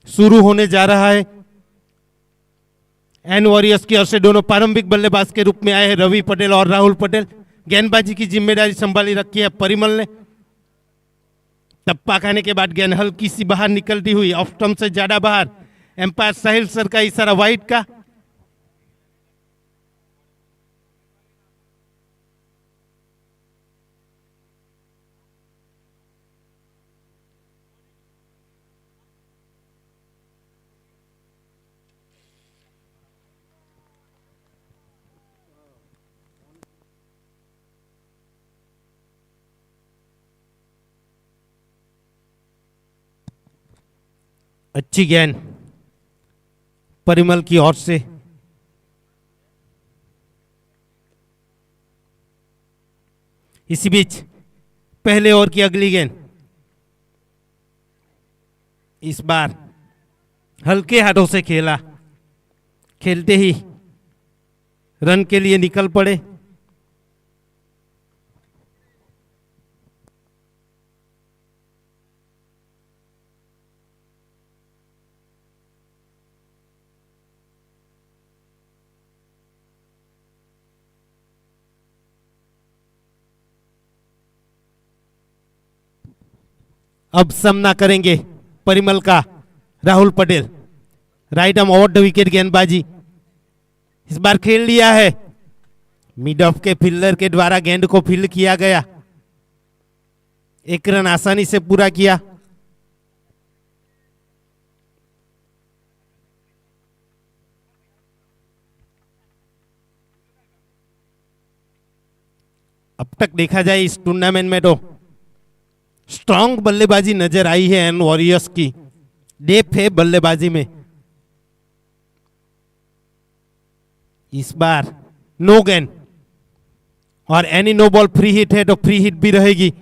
शुरू होने जा रहा है। एन वॉरियर्स की ओर से दोनों प्रारंभिक बल्लेबाज के रूप में आए हैं रवि पटेल और राहुल पटेल। गेंदबाजी की जिम्मेदारी संभाली रखी है परिमल ने। टप्पा खाने के बाद गेंद हल्की सी बाहर निकलती हुई ऑफ स्टंप से ज्यादा बाहर। एम्पायर साहिल सर का इशारा वाइड का। अच्छी गेंद परिमल की ओर से। इसी बीच पहले ओवर की अगली गेंद इस बार हल्के हाथों से खेला, खेलते ही रन के लिए निकल पड़े। अब सामना करेंगे परिमल का Rahul Patel. Right arm over the wicket गेंदबाजी इस बार खेल लिया है। मिड ऑफ के फील्डर के द्वारा गेंद को फील्ड किया गया, एक रन आसानी से पूरा किया। अब तक देखा जाए इस टूर्नामेंट में तो स्ट्रांग बल्लेबाजी नजर आई है एन वॉरियर्स की। डेप्थ है बल्लेबाजी में। इस बार नो गेंद और any no ball free hit है तो फ्री हिट भी रहेगी।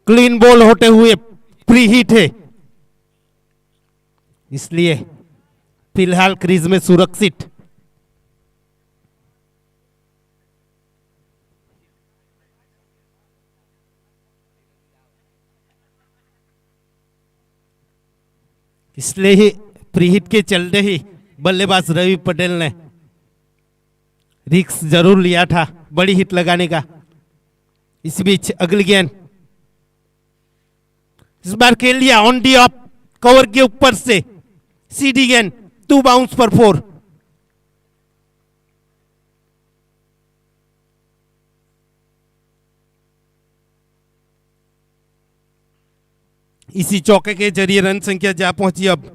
क्लीन बॉल होते हुए फ्री हिट है, इसलिए फिलहाल क्रीज में सुरक्षित। इसलिए ही फ्री हिट के चलते ही बल्लेबाज रवि पटेल ने रिस्क जरूर लिया था बड़ी हिट लगाने का। इस बीच अगली गेंद इस बार खेल लिया ऑन दी ऑफ कवर के ऊपर से सीधी गेंद, 2 बाउंस पर 4। इसी चौके के जरिए रन संख्या जा पहुंची अब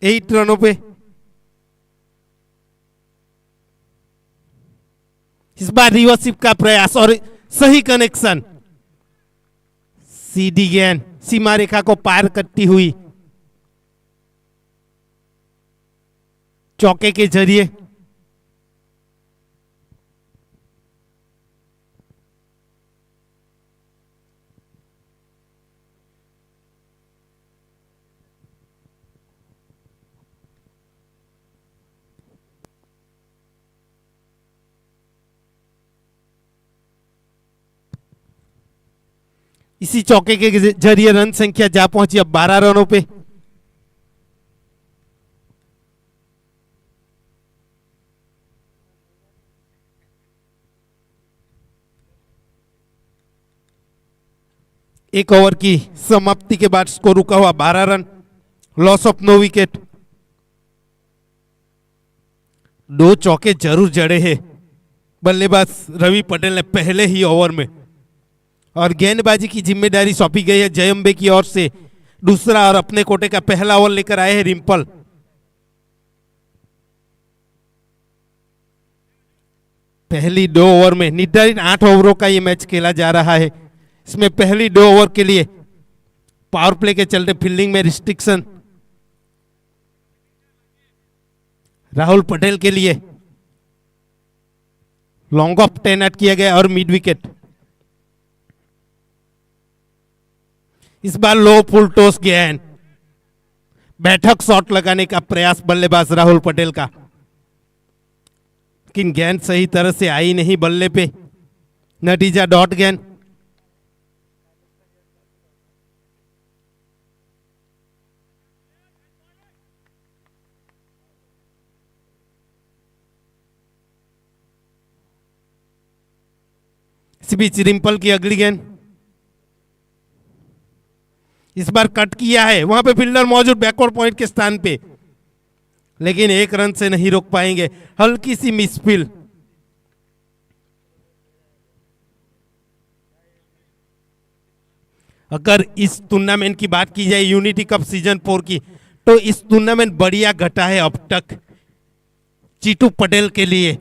8 रनों पे। इस बार रिवर्सिप का प्रयास और सही कनेक्शन, सीधी गेंद सीमा रेखा को पार करती हुई चौके के जरिए। इसी चौके के जरिए रन संख्या जा पहुंची अब 12 रनों पे। एक ओवर की समाप्ति के बाद स्कोर रुका हुआ 12 रन, लॉस ऑफ 9 विकेट। 2 चौके जरूर जड़े हैं बल्लेबाज रवि पटेल ने पहले ही ओवर में, और गेंदबाजी की जिम्मेदारी सौंपी गई है जयम्बे की ओर से। दूसरा और अपने कोटे का पहला ओवर लेकर आए हैं रिंपल। पहली 2 ओवर में निर्धारित 8 ओवरों का यह मैच खेला जा रहा है। इसमें पहली 2 ओवर के लिए पावर प्ले के चलते फील्डिंग में रिस्ट्रिक्शन राहुल पटेल के लिए। लॉन्ग ऑफ 10 आउट किया गया और मिड विकेट। इस बार लो फुल टॉस गेंद, बैठक शॉट लगाने का प्रयास बल्लेबाज राहुल पटेल का, लेकिन गेंद सही तरह से आई नहीं बल्ले पे, नतीजा डॉट गेंद। इस बीच रिंपल की अगली गेंद, इस बार कट किया है, वहां पे फील्डर मौजूद बैकवर्ड पॉइंट के स्थान पे, लेकिन एक रन से नहीं रोक पाएंगे, हल्की सी मिसफील्ड। अगर इस टूर्नामेंट की बात की जाए यूनिटी कप सीजन 4 की, तो इस टूर्नामेंट बढ़िया घटा है अब तक जीतू पटेल के लिए।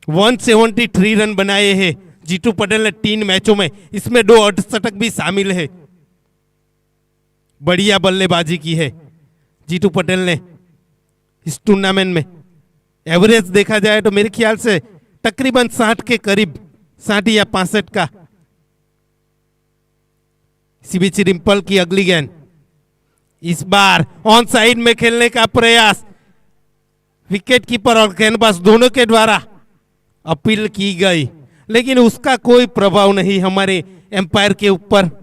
173 रन बनाए हैं जीतू पटेल ने 3 मैचों में, इसमें 2 अर्धशतक भी शामिल है। बढ़िया बल्लेबाजी की है जीतू पटेल ने इस टूर्नामेंट में। एवरेज देखा जाए तो मेरे ख्याल से तकरीबन 60 के करीब, 60 या 65 का। इसी बीच रिंपल की अगली गेंद, इस बार ऑन साइड में खेलने का प्रयास, विकेट कीपर और गेंदबाज दोनों के द्वारा अपील की गई, लेकिन उसका कोई प्रभाव नहीं हमारे एम्पायर के ऊपर।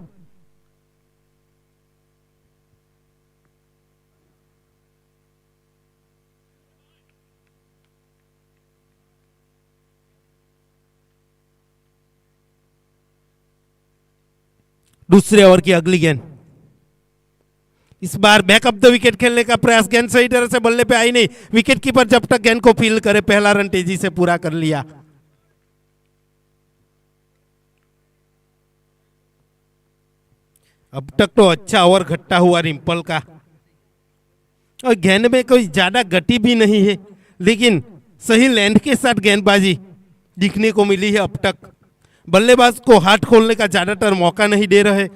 दूसरे ओवर की अगली गेंद, इस बार बैकअप द विकेट खेलने का प्रयास, गेंद सही तरह से बल्ले पे आई नहीं, विकेट कीपर जब तक गेंद को फील्ड करे पहला रन तेजी से पूरा कर लिया। अब तक तो अच्छा ओवर घटता हुआ रिंपल का, और गेंद में कोई ज्यादा गति भी नहीं है, लेकिन सही लेंथ के साथ गेंदबाजी दिखने को मिली है अब तक। बल्लेबाज को हाथ खोलने का ज्यादातर मौका नहीं दे रहे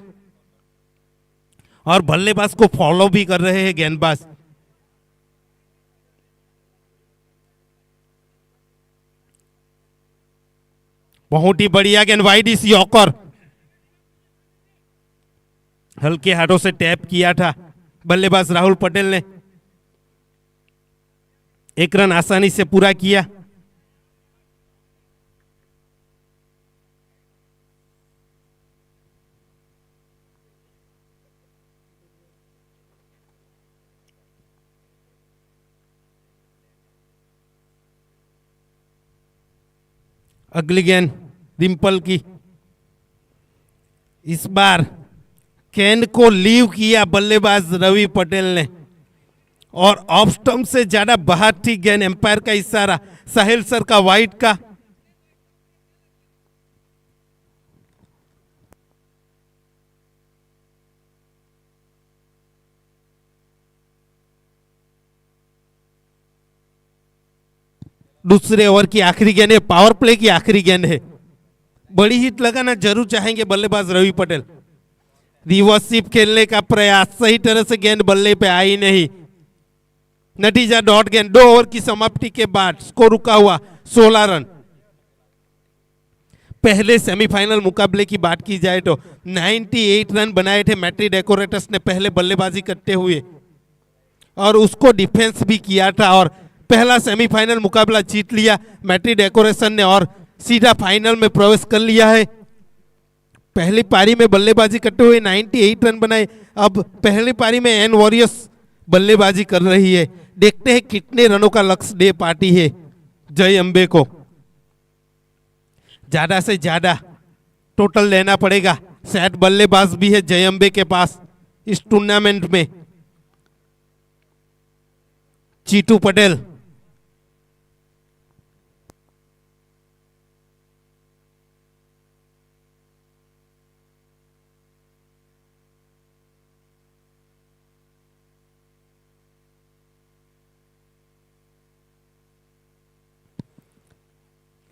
और बल्लेबाज को फॉलो भी कर रहे हैं गेंदबाज। बहुत ही बढ़िया गेंद, वाइड इस यॉर्कर, हल्के हाथों से टैप किया था बल्लेबाज राहुल पटेल ने, 1 रन आसानी से पूरा किया। अगली गेंद रिंपल की, इस बार गेंद को लीव किया बल्लेबाज रवि पटेल ने और ऑफ स्टंप से ज्यादा बाहर थी गेंद, एम्पायर का इशारा, साहिल सर का वाइड का। दूसरे ओवर की आखिरी गेंद है, पावर प्ले की आखिरी गेंद है, बड़ी हिट लगाना जरूर चाहेंगे बल्लेबाज रवि पटेल। रिवर्स स्वीप खेलने का प्रयास, सही तरह से गेंद बल्ले पे आई नहीं, नतीजा डॉट गेंद। 2 ओवर की समाप्ति के बाद स्कोर रुका हुआ 16 रन। पहले सेमीफाइनल मुकाबले की बात की जाए तो 98 रन बनाए थे मैट्री डेकोरेटर्स ने पहले बल्लेबाजी करते हुए, और उसको डिफेंस भी किया था और पहला सेमीफाइनल मुकाबला जीत लिया मैट्री डेकोरेशन ने और सीधा फाइनल में प्रवेश कर लिया है। पहली पारी में बल्लेबाजी करते हुए 98 रन बनाए, अब पहली पारी में एन वॉरियर्स बल्लेबाजी कर रही है। देखते हैं कितने रनों का लक्ष्य दे पाती है जय अंबे को। ज्यादा से ज्यादा टोटल लेना पड़ेगा, शायद बल्लेबाज भी है जय अंबे के पास इस टूर्नामेंट में। जीतू पटेल,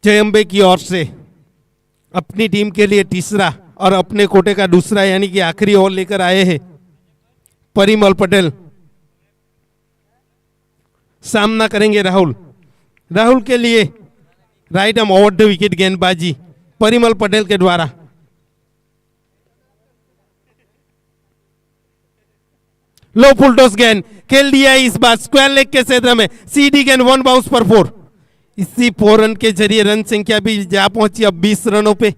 जय अंबे की ओर से अपनी टीम के लिए तीसरा और अपने कोटे का दूसरा यानी कि आखिरी ओवर लेकर आए हैं परिमल पटेल। सामना करेंगे राहुल। राहुल के लिए right arm over the wicket गेंदबाजी परिमल पटेल के द्वारा। लो फुल टॉस गेंद खेल दिया इस बार स्क्वायर लेग के क्षेत्र में, सीधी गेंद 1 बाउंस पर 4। इसी 4 रन के जरिए रन संख्या भी जा पहुंची अब 20 रनों पे।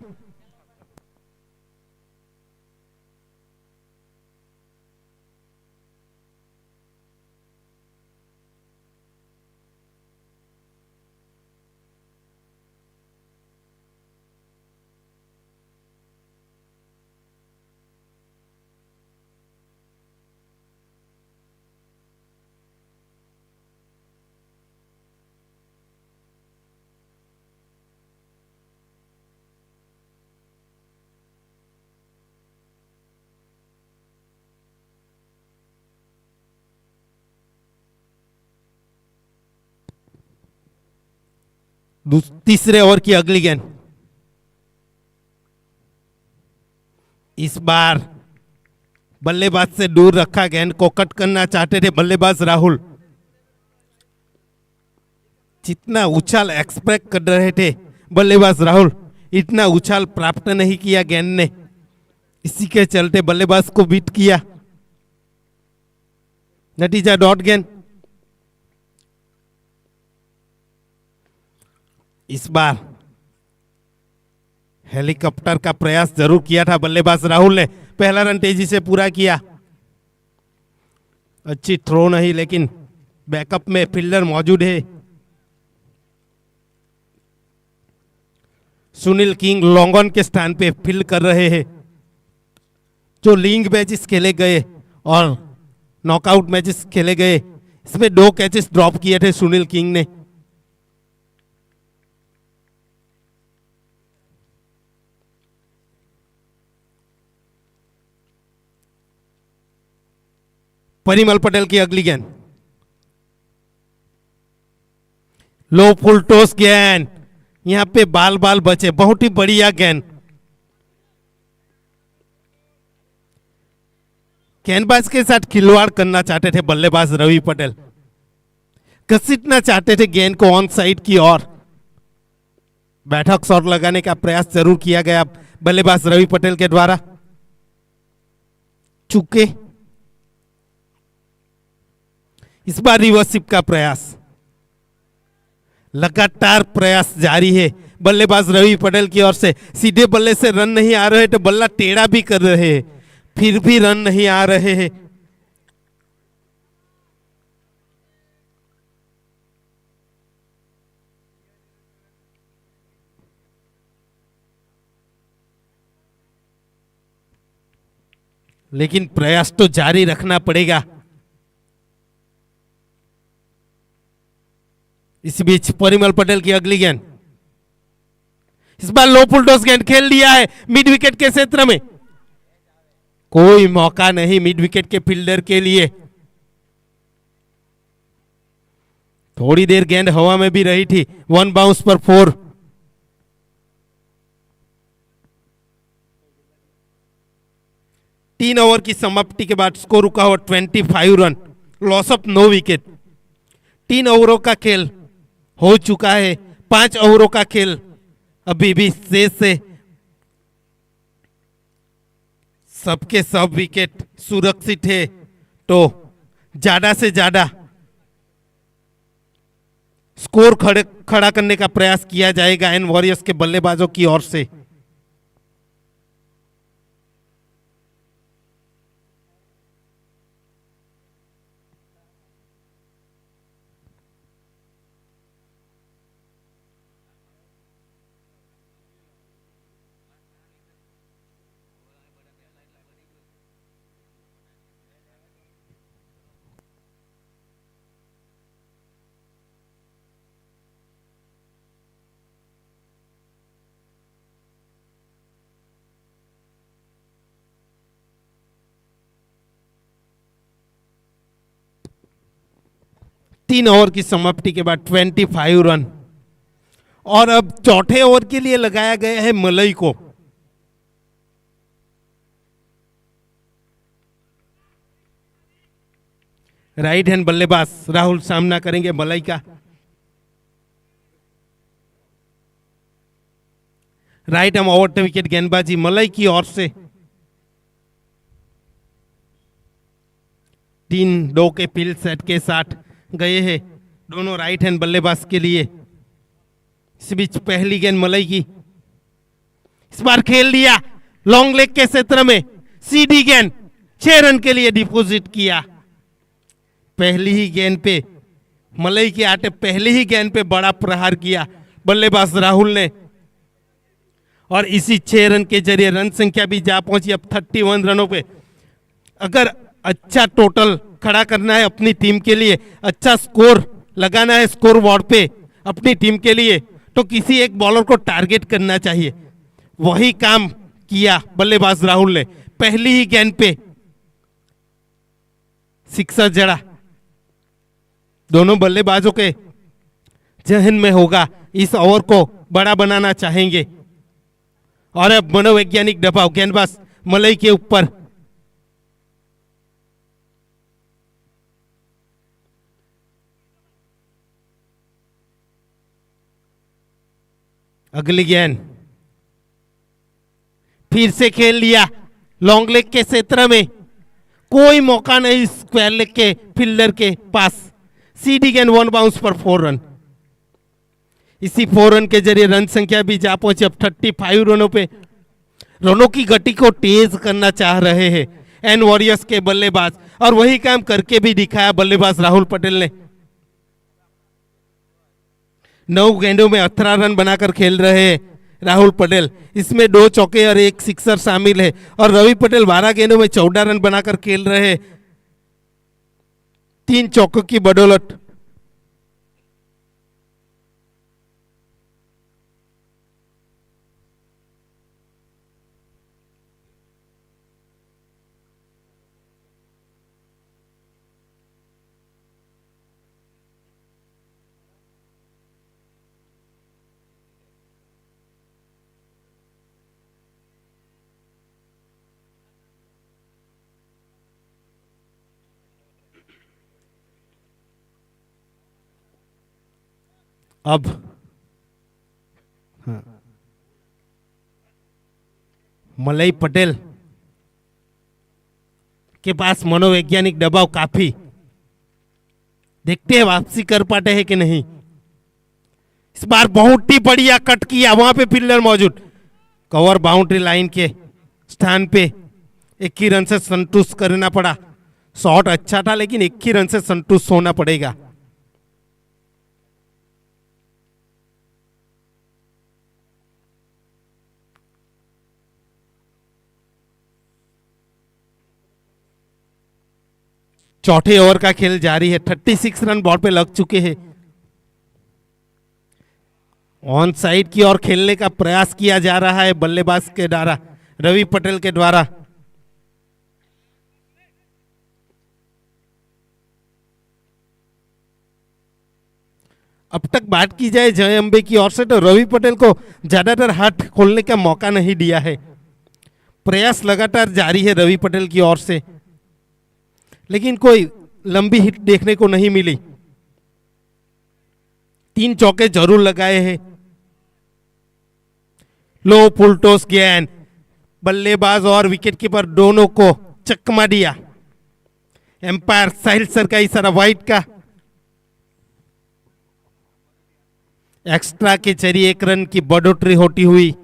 तीसरे ओवर की अगली गेंद, इस बार बल्लेबाज से दूर रखा, गेंद को कट करना चाहते थे बल्लेबाज राहुल। जितना उछाल एक्सपेक्ट कर रहे थे बल्लेबाज राहुल, इतना उछाल प्राप्त नहीं किया गेंद ने, इसी के चलते बल्लेबाज को बीट किया। नतीजा डॉट गेंद। इस बार हेलीकॉप्टर का प्रयास जरूर किया था बल्लेबाज राहुल ने, पहला रन तेजी से पूरा किया। अच्छी थ्रो नहीं, लेकिन बैकअप में फील्डर मौजूद है। सुनील किंग लॉन्ग ऑन के स्थान पे फील्ड कर रहे हैं। जो लीग मैचेस खेले गए और नॉकआउट मैचेस खेले गए, इसमें 2 कैचेस ड्रॉप किए थे सुनील किंग ने। परिमल पटेल की अगली गेंद, लो फुल टॉस गेंद, यहां पे बाल बाल बचे, बहुत ही बढ़िया गेंद। गेंदबाज के साथ खिलवाड़ करना चाहते थे बल्लेबाज रवि पटेल, घसीटना चाहते थे गेंद को ऑन साइड की ओर। बैठक शॉट लगाने का प्रयास जरूर किया गया बल्लेबाज रवि पटेल के द्वारा, चूके। इस बार रिवर्सिप का प्रयास, लगातार प्रयास जारी है बल्लेबाज रवि पटेल की ओर से। सीधे बल्ले से रन नहीं आ रहे तो बल्ला टेढ़ा भी कर रहे हैं, फिर भी रन नहीं आ रहे हैं। लेकिन प्रयास तो जारी रखना पड़ेगा। इस बीच परिमल पटेल की अगली गेंद, इस बार लो फुल टॉस गेंद खेल दिया है मिड विकेट के क्षेत्र में। कोई मौका नहीं मिड विकेट के फील्डर के लिए। थोड़ी देर गेंद हवा में भी रही थी, 1 बाउंस पर 4। तीन ओवर की समाप्ति के बाद स्कोर रुका हुआ 25 रन, लॉस ऑफ 9 विकेट। 3 ओवरों का खेल हो चुका है, 5 ओवरों का खेल अभी भी शेष है। सबके सब विकेट सुरक्षित है, तो ज्यादा से ज्यादा स्कोर खड़ा करने का प्रयास किया जाएगा इन वॉरियर्स के बल्लेबाजों की ओर से। तीन ओवर की समाप्ति के बाद 25 रन, और अब चौथे ओवर के लिए लगाया गया है मलई को। राइट हैंड बल्लेबाज राहुल सामना करेंगे मलई का। Right arm over the wicket गेंदबाजी मलई की ओर से। 3-2 के फील्ड सेट के साथ गए हैं दोनों राइट हैंड बल्लेबाज के लिए। इस बीच पहली गेंद मलई की, इस बार खेल लिया लॉन्ग लेग के क्षेत्र में, सीधी गेंद 6 रन के लिए डिपॉजिट किया। पहली ही गेंद पे मलई के आटे पहली ही गेंद पे बड़ा प्रहार किया बल्लेबाज राहुल ने, और इसी 6 रन के जरिए रन संख्या भी जा पहुंची अब 31 रनों पे। अगर अच्छा टोटल खड़ा करना है अपनी टीम के लिए, अच्छा स्कोर लगाना है स्कोर बोर्ड पे अपनी टीम के लिए, तो किसी एक बॉलर को टारगेट करना चाहिए। वही काम किया बल्लेबाज राहुल ने। पहली ही गेंद पे सिक्सर जड़ा। दोनों बल्लेबाजों के जहन में होगा इस ओवर को बड़ा बनाना चाहेंगे, और अब मनोवैज्ञानिक दबाव गेंदबाज मलई के ऊपर। अगली गेंद फिर से खेल लिया लॉन्ग लेग के क्षेत्र में, कोई मौका नहीं स्क्वायर लेग के फील्डर के पास। सीधी गेंद 1 बाउंस पर 4 रन। इसी 4 रन के जरिए रन संख्या भी जा पहुंची अब 35 रनों पे। रनों की गति को तेज करना चाह रहे हैं एन वॉरियर्स के बल्लेबाज, और वही काम करके भी दिखाया बल्लेबाज राहुल पटेल ने। 9 गेंदों में 18 रन बनाकर खेल रहे हैं राहुल पटेल। इसमें 2 चौके और 1 सिक्सर शामिल है, और रवि पटेल 12 गेंदों में 14 रन बनाकर खेल रहे हैं 3 चौकों की बदौलत। अब मलई पटेल के पास मनोवैज्ञानिक दबाव काफी। देखते हैं वापसी कर पाते हैं कि नहीं। इस बार बहुत ही बढ़िया कट किया, वहां पे फील्डर मौजूद, कवर बाउंड्री लाइन के स्थान पे 1 ही रन से संतुष्ट करना पड़ा। शॉट अच्छा था लेकिन 1 ही रन से संतुष्ट होना पड़ेगा। चौथे ओवर का खेल जारी है। 36 रन बॉल पे लग चुके हैं। ऑन साइड की ओर खेलने का प्रयास किया जा रहा है बल्लेबाज के द्वारा, रवि पटेल के द्वारा। अब तक बात की जाए जय अंबे की ओर से, तो रवि पटेल को ज्यादातर हाथ खोलने का मौका नहीं दिया है। प्रयास लगातार जारी है रवि पटेल की ओर से, लेकिन कोई लंबी हिट देखने को नहीं मिली। 3 चौके जरूर लगाए हैं। लो फुलटॉस गेंद, बल्लेबाज और विकेटकीपर दोनों को चकमा दिया। एम्पायर साहिल सर का इशारा वाइड का। एक्स्ट्रा के जरिए 1 रन की बढ़ोतरी होती हुई।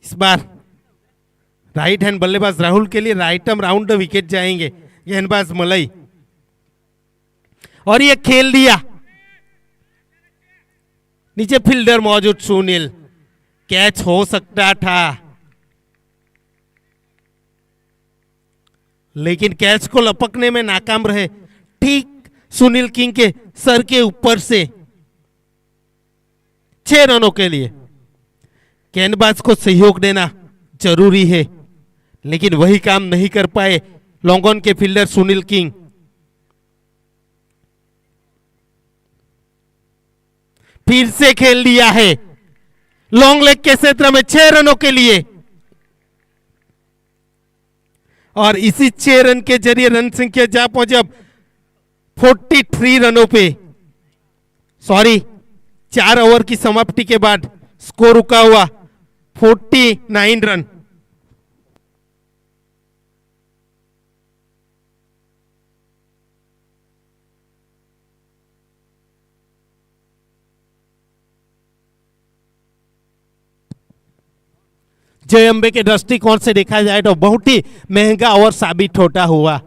इस बार राइट हैंड बल्लेबाज राहुल के लिए right arm round the wicket जाएंगे गेंदबाज मलई, और ये खेल दिया। नीचे फील्डर मौजूद सुनील, कैच हो सकता था लेकिन कैच को लपकने में नाकाम रहे। ठीक सुनील किंग के सर के ऊपर से 6 रनों के लिए गेंदबाज को सहयोग देना जरूरी है, लेकिन वही काम नहीं कर पाए लॉन्ग ऑन के फील्डर सुनील किंग। फिर से खेल लिया है लॉन्ग लेग के क्षेत्र में 6 रनों के लिए, और इसी 6 रन के जरिए रन संख्या जा पहुंचे अब 43 रनों पे। सॉरी, 4 ओवर की समाप्ति के बाद स्कोर रुका हुआ 49 रन। जय अंबे के दृष्टिकोण से देखा जाए तो बहुत ही महंगा ओवर साबित होता हुआ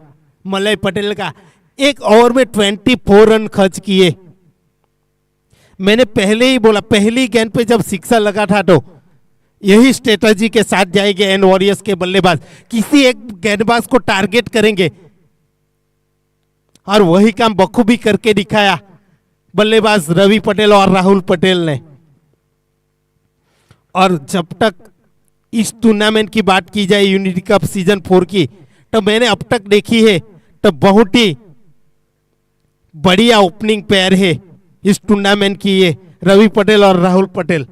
मलय पटेल का। एक ओवर में 24 रन खर्च किए। मैंने पहले ही बोला, पहली गेंद पे जब सिक्सर लगा था तो यही स्ट्रेटजी के साथ जाएंगे एन वॉरियर्स के बल्लेबाज, किसी एक गेंदबाज को टारगेट करेंगे और वही काम बखूबी करके दिखाया बल्लेबाज रवि पटेल और राहुल पटेल ने। और जब तक इस टूर्नामेंट की बात की जाए यूनिटी कप सीजन 4 की, तो मैंने अब तक देखी है तो बहुत ही बढ़िया ओपनिंग पेयर है इस टूर्नामेंट की। ये रवि पटेल और राहुल पटेल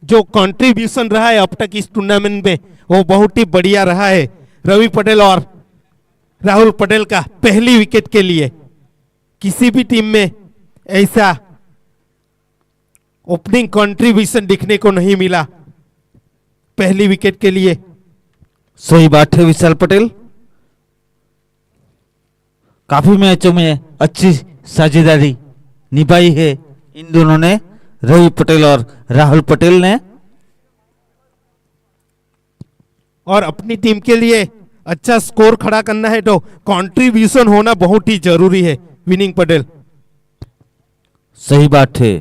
जो कंट्रीब्यूशन रहा है अब तक इस टूर्नामेंट में वो बहुत ही बढ़िया रहा है। रवि पटेल और राहुल पटेल का पहली विकेट के लिए किसी भी टीम में ऐसा ओपनिंग कंट्रीब्यूशन दिखने को नहीं मिला पहली विकेट के लिए। सही बात है विशाल पटेल, काफी मैचों में अच्छी साझेदारी निभाई है इन दोनों ने, रवि पटेल और राहुल पटेल ने। और अपनी टीम के लिए अच्छा स्कोर खड़ा करना है तो कंट्रीब्यूशन होना बहुत ही जरूरी है विनिंग पटेल। सही बात है।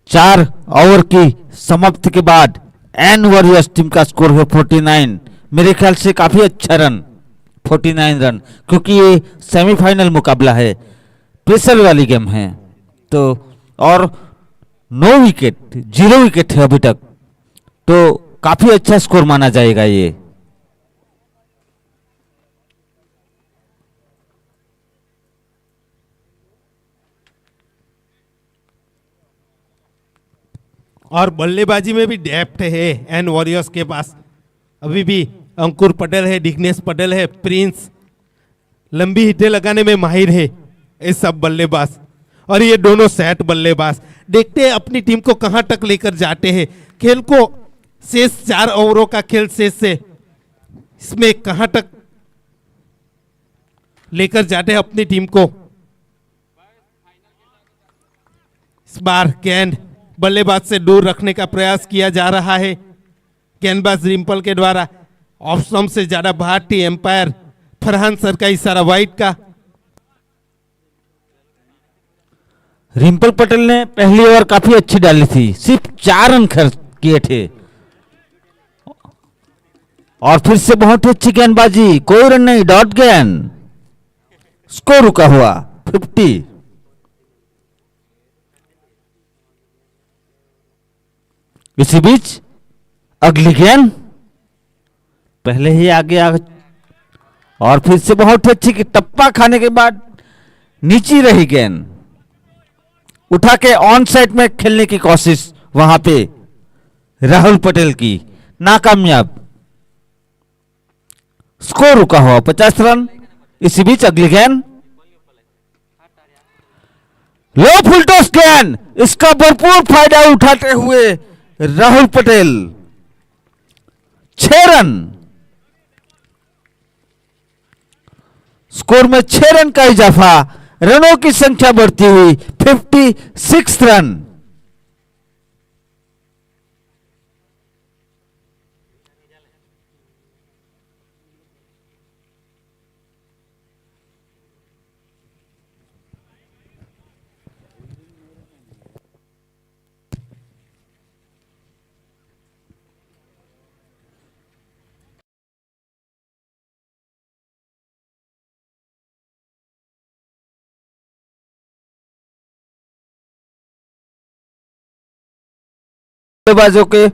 चार ओवर की समाप्ति के बाद एन वॉरियर्स टीम का स्कोर है 49। मेरे ख्याल से काफी अच्छा रन 49 रन, क्योंकि ये सेमीफाइनल मुकाबला है, प्रेशर वाली गेम है तो। और 9 विकेट 0 विकेट है अभी तक, तो काफी अच्छा स्कोर माना जाएगा ये। और बल्लेबाजी में भी डेप्थ है एन वॉरियर्स के पास। अभी भी अंकुर पटेल है, दिग्नेश पटेल है, प्रिंस लंबी हिटें लगाने में माहिर है ये सब बल्लेबाज। और ये दोनों सेट बल्लेबाज देखते हैं अपनी टीम को कहां तक लेकर जाते हैं। खेल को शेष 4 ओवरों का खेल शेष से इसमें कहां तक लेकर जाते हैं अपनी टीम को। इस बार गेंद बल्लेबाज से दूर रखने का प्रयास किया जा रहा है गेंदबाज रिम्पल के द्वारा। ऑफ स्टंप से ज्यादा भारतीय एम्पायर फरहान सर का इशारा वाइड का। रिम्पल पटेल ने पहली ओवर काफी अच्छी डाली थी, सिर्फ 4 रन खर्च किए थे और फिर से बहुत अच्छी गेंदबाजी, कोई रन नहीं, डॉट गेंद, स्कोर रुका हुआ 50। इसी बीच अगली गेंद पहले ही आगे आ और फिर से बहुत अच्छी की टप्पा खाने के बाद नीचे रही गेंद, उठा के ऑन साइड में खेलने की कोशिश वहां पे राहुल पटेल की, नाकामयाब, स्कोर रुका हुआ 50 रन। इसी बीच अगली गेंद लो फुल टॉस गेंद, इसका भरपूर फायदा उठाते हुए राहुल पटेल 6 रन, स्कोर में 6 रन का इजाफा, रनों की संख्या बढ़ती हुई 56 रन। बल्लेबाजों के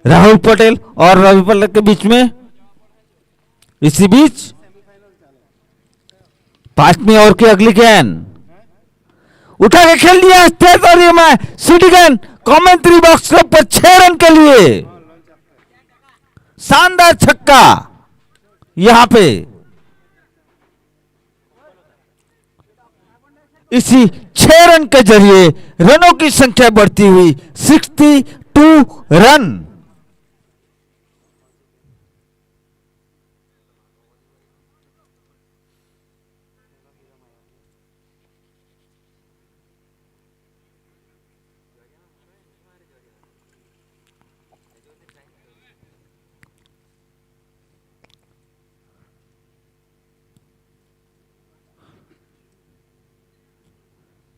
राहुल पटेल और रवि पटेल के बीच में। इसी बीच 5वीं ओवर की अगली गेंद उठा के खेल दिया टेरिटोरी में सिटीगन कमेंट्री बॉक्स के ऊपर 6 रन के लिए शानदार छक्का यहां पे। इसी 6 रन के जरिए रनों की संख्या बढ़ती हुई 62 रन।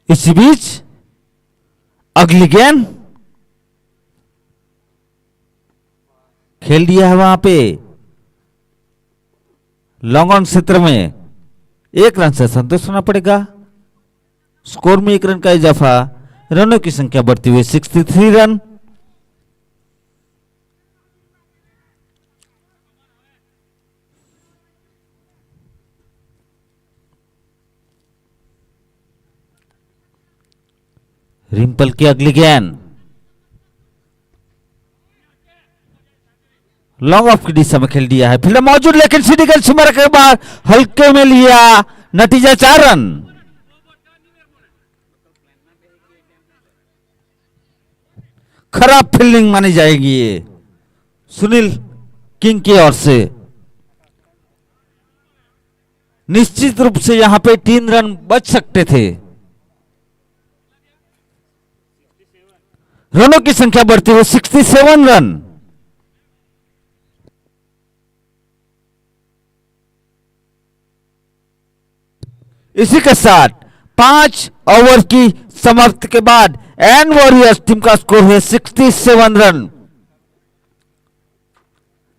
इसी बीच अगली गेंद खेल दिया है वहां पे लॉन्ग ऑन क्षेत्र में। 1 रन से संतोष होना पड़ेगा। स्कोर में 1 रन का इजाफा, रनों की संख्या बढ़ती हुई 63 रन। रिंपल की अगली गेंद लॉन्ग ऑफ की दिशा में खेल दिया है, फील्डर मौजूद लेकिन सीधी गेंद सीमा के बाद हल्के में लिया, नतीजा 4 रन। खराब फील्डिंग मानी जाएगी ये सुनील किंग की ओर से। निश्चित रूप से यहां पे 3 रन बच सकते थे। रनों की संख्या बढ़ती हुई 67 रन। इसी के साथ 5 ओवर की समाप्ति के बाद एन वॉरियर्स टीम का स्कोर है 67 रन।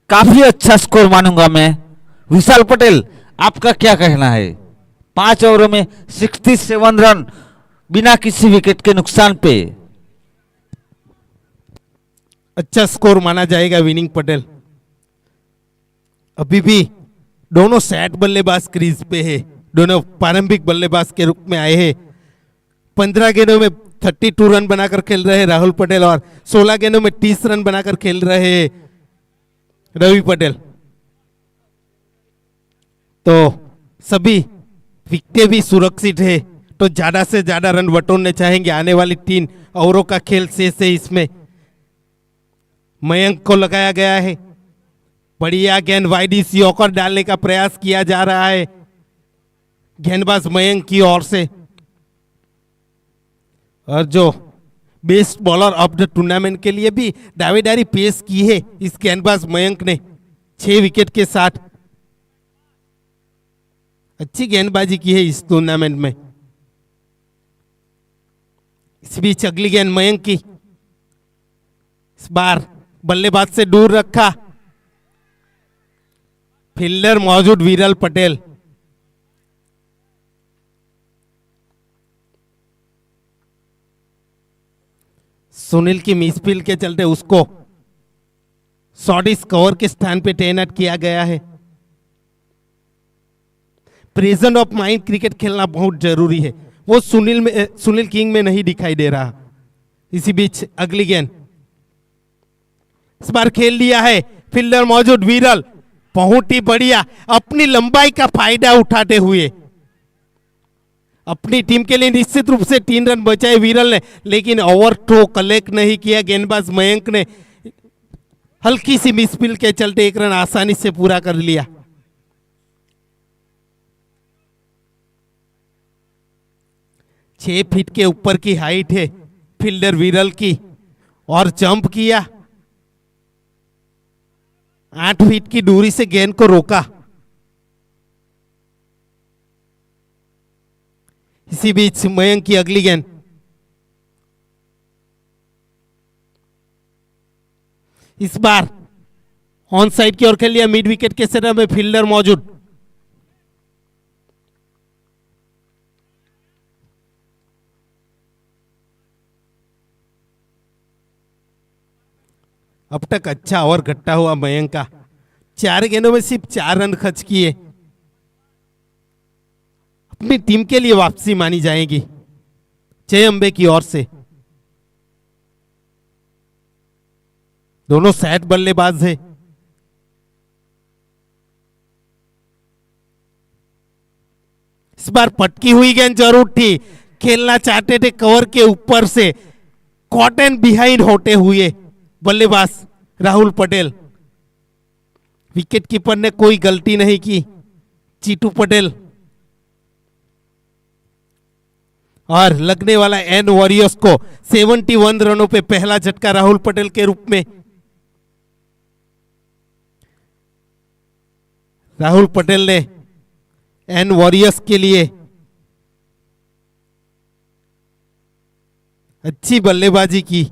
काफी अच्छा स्कोर मानूंगा मैं। विशाल पटेल, आपका क्या कहना है? 5 ओवरों में 67 रन बिना किसी विकेट के नुकसान पे। अच्छा स्कोर माना जाएगा विनिंग पटेल। अभी भी दोनों सेट बल्लेबाज क्रीज पे है, दोनों प्रारंभिक बल्लेबाज के रूप में आए हैं। 15 गेंदों में 32 रन बनाकर खेल रहे हैं राहुल पटेल और 16 गेंदों में 30 रन बनाकर खेल रहे हैं रवि पटेल। तो सभी विकेटें भी सुरक्षित है, तो ज्यादा से ज्यादा रन बटोरने चाहेंगे आने वाली 3 ओवरों का खेल शेष है। इसमें मयंक को लगाया गया है, बढ़िया गेंद वाइड यॉर्कर डालने का प्रयास किया जा रहा है गेंदबाज मयंक की ओर से। और जो best bowler of the tournament के लिए भी दावेदारी पेश की है इस गेंदबाज मयंक ने 6 विकेट के साथ अच्छी गेंदबाजी की है इस टूर्नामेंट में। इस बीच अगली गेंद मयंक की, इस बार बल्लेबाज से दूर रखा, फील्डर मौजूद विरल पटेल। सुनील की मिसफील्ड के चलते उसको शॉर्ट कवर के स्थान पे तैनात किया गया है। प्रेजेंट ऑफ माइंड क्रिकेट खेलना बहुत जरूरी है, वो सुनील किंग में नहीं दिखाई दे रहा। इसी बीच अगली गेंद इस बार खेल लिया है, फील्डर मौजूद विरल, बहुत ही बढ़िया अपनी लंबाई का फायदा उठाते हुए अपनी टीम के लिए निश्चित रूप से 3 रन बचाए विरल ने, लेकिन ओवर थ्रो कलेक्ट नहीं किया गेंदबाज मयंक ने। हल्की सी मिसफील्ड के चलते 1 रन आसानी से पूरा कर लिया। छह फीट के ऊपर की हाइट है फील्डर विरल की और जंप किया, 8 फीट की दूरी से गेंद को रोका। इसी बीच मयंक की अगली गेंद, इस बार ऑन साइड की ओर खेल लिया, मिड विकेट के सेटअप में फील्डर मौजूद। अब तक अच्छा ओवर घट्टा हुआ मयंक का, 4 गेंदों में सिर्फ 4 रन खर्च किए, अपनी टीम के लिए वापसी मानी जाएगी। जय अंबे की ओर से। दोनों सेट बल्लेबाज है। इस बार पटकी हुई गेंद जरूर थी, खेलना चाहते थे कवर के ऊपर से, कॉट एंड बिहाइंड होते हुए बल्लेबाज राहुल पटेल। विकेट कीपर ने कोई गलती नहीं की, चीटू पटेल। और लगने वाला एन वॉरियर्स को 71 रनों पे पहला झटका राहुल पटेल के रूप में। राहुल पटेल ने एन वॉरियर्स के लिए अच्छी बल्लेबाजी की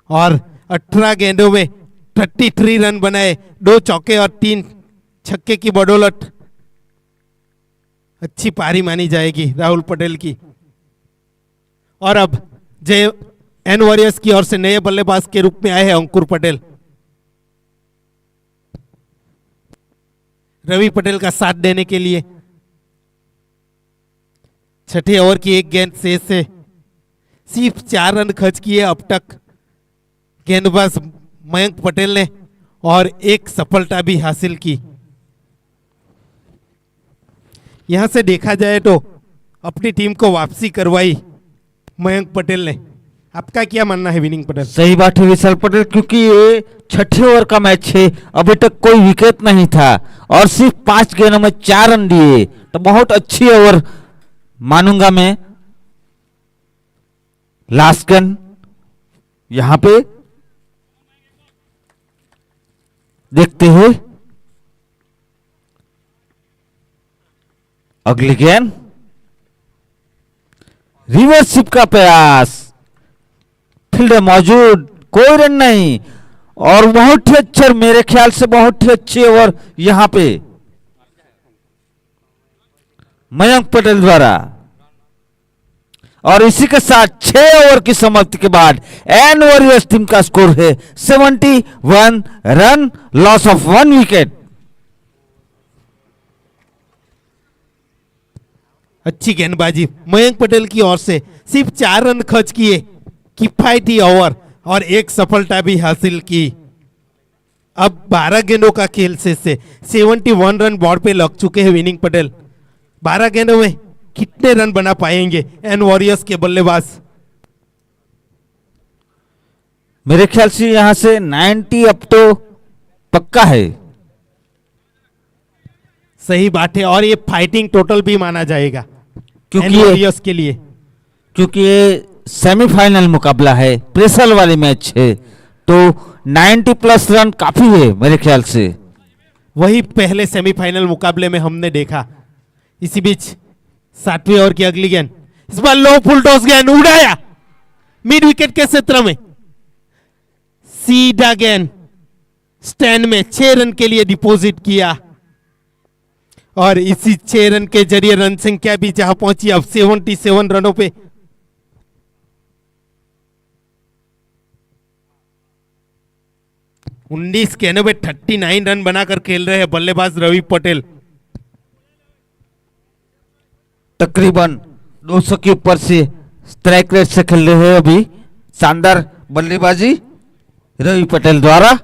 और 18 गेंदों में 33 रन बनाए, 2 चौके और 3 छक्के की बदौलत अच्छी पारी मानी जाएगी राहुल पटेल की। और अब जय एन वॉरियर्स की ओर से नए बल्लेबाज के रूप में आए हैं अंकुर पटेल। रवि पटेल का साथ देने के लिए। छठे ओवर की एक गेंद शेष से सिर्फ 4 रन खर्च किए अब तक गेंदबाज मयंक पटेल ने, और एक सफलता भी हासिल की। यहां से देखा जाए तो अपनी टीम को वापसी करवाई मयंक पटेल ने। आपका क्या मानना है विनिंग पटेल? सही बात है विशाल पटेल, क्योंकि ये छठे ओवर का मैच है, अभी तक कोई विकेट नहीं था और सिर्फ 5 गेंदों में 4 रन दिए, तो बहुत अच्छी ओवर मानूंगा मैं। लास्ट गेंद यहां पे देखते हैं, अगली गेंद रिवर्सिप का प्रयास, फील्ड मौजूद, कोई रन नहीं, और बहुत ही अच्छा, मेरे ख्याल से बहुत ही अच्छी ओवर यहां पे मयंक पटेल द्वारा। और इसी के साथ 6 ओवर की समाप्ति के बाद एन वॉरियर्स टीम का स्कोर है 71 रन, लॉस ऑफ 1 विकेट। अच्छी गेंदबाजी मयंक पटेल की ओर से, सिर्फ 4 रन खर्च किए, किफायती ओवर और एक सफलता भी हासिल की। अब 12 गेंदों का खेल से 71 रन बोर्ड पे लग चुके हैं विनिंग पटेल। 12 गेंदों में कितने रन बना पाएंगे एन वॉरियर्स के बल्लेबाज? मेरे ख्याल से यहां से 90 अब तो पक्का है। सही बात है, और ये फाइटिंग टोटल भी माना जाएगा क्योंकि एन वॉरियर्स के लिए, क्योंकि ये सेमीफाइनल मुकाबला है, प्रेशर वाली मैच है, तो 90 प्लस रन काफी है मेरे ख्याल से। वही पहले सेमीफाइनल मुकाबले में हमने देखा। इसी बीच 7वें ओवर की अगली गेंद, इस बार लो फुल टॉस गेंद उड़ाया मिड विकेट के क्षेत्र में, सीधा गेंद स्टैंड में 6 रन के लिए डिपॉजिट किया, और इसी 6 रन के जरिए रन संख्या भी जहां पहुंची अब 77 रनों पे। उन्नीस गेंदों में 39 रन बनाकर खेल रहे हैं बल्लेबाज रवि पटेल। तकरीबन 200 के ऊपर से स्ट्राइक रेट से खेल रहे हैं अभी। शानदार बल्लेबाजी रवि पटेल द्वारा।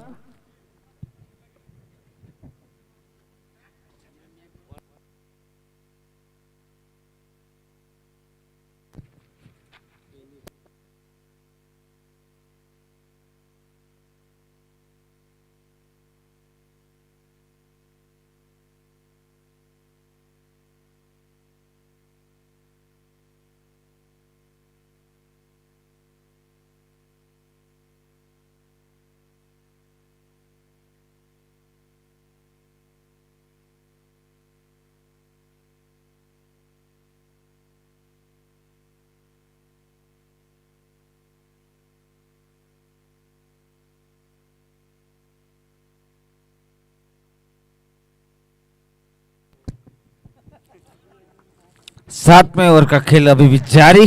सातवें ओवर का खेल अभी भी जारी।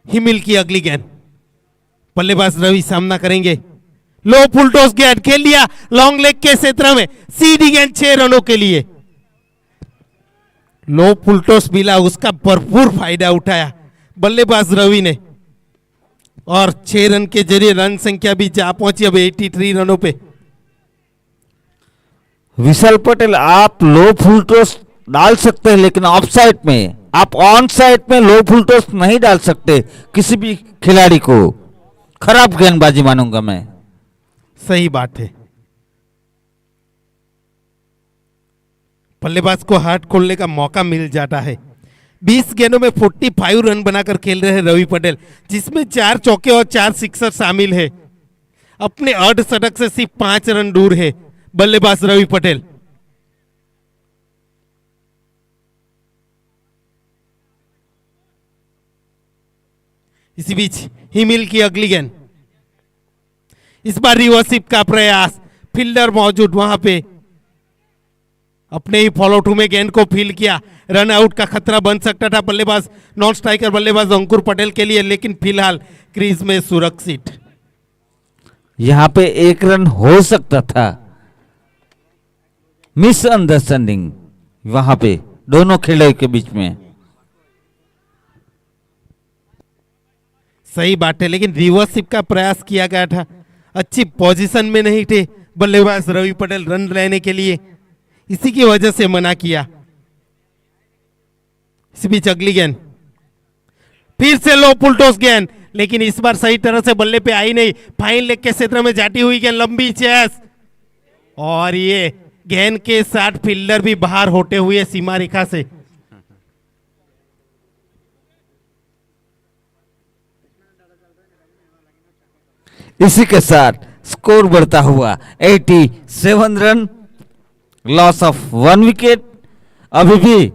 हिमिल की अगली गेंद, बल्लेबाज रवि सामना करेंगे, लो फुल टॉस गेंद खेल लिया लॉन्ग लेग के क्षेत्र में, सीधी गेंद 6 रनों के लिए। लो फुल टॉस मिला, उसका भरपूर फायदा उठाया बल्लेबाज रवि ने और 6 रन के जरिए रन संख्या भी जा पहुंची अब 83 रनों पे। विशाल पटेल, आप लो फुल टॉस डाल सकते हैं लेकिन ऑफ साइड में, आप ऑन साइड में लो फुल टॉस नहीं डाल सकते किसी भी खिलाड़ी को। खराब गेंदबाजी मानूंगा मैं। सही बात है। बल्लेबाज को हाथ खोलने का मौका मिल जाता है। 20 गेंदों में 45 रन बनाकर खेल रहे हैं रवि पटेल, जिसमें 4 चौके और 4 सिक्सर शामिल है। अपने अर्धशतक से सिर्फ 5 रन दूर है बल्लेबाज रवि पटेल। इसी बीच हिमिल की अगली गेंद, इस बार रिवर्सिप का प्रयास, फील्डर मौजूद वहां पे, अपने ही फॉलो टू में गेंद को फील किया। रन आउट का खतरा बन सकता था बल्लेबाज नॉन स्ट्राइकर बल्लेबाज अंकुर पटेल के लिए, लेकिन फिलहाल क्रीज में सुरक्षित। यहां पे 1 रन हो सकता था। मिसअंडरस्टैंडिंग वहां पे दोनों खिलाड़ियों के बीच में। सही बात है, लेकिन रिवर्सिप का प्रयास किया गया था। अच्छी पोजीशन में नहीं थे बल्लेबाज रवि पटेल रन लेने के लिए, इसी की वजह से मना किया। इस बीच अगली गेंद, फिर से लो फुल टॉस गेंद, लेकिन इस बार सही तरह से बल्ले पे आई नहीं। फाइन लेग के क्षेत्र में जाती हुई गेंद, लंबी चेस, और ये गेंद के साथ फील्डर भी बाहर होते हुए सीमा रेखा से। इसी के साथ स्कोर बढ़ता हुआ 87 रन, लॉस ऑफ 1 विकेट। अभी भी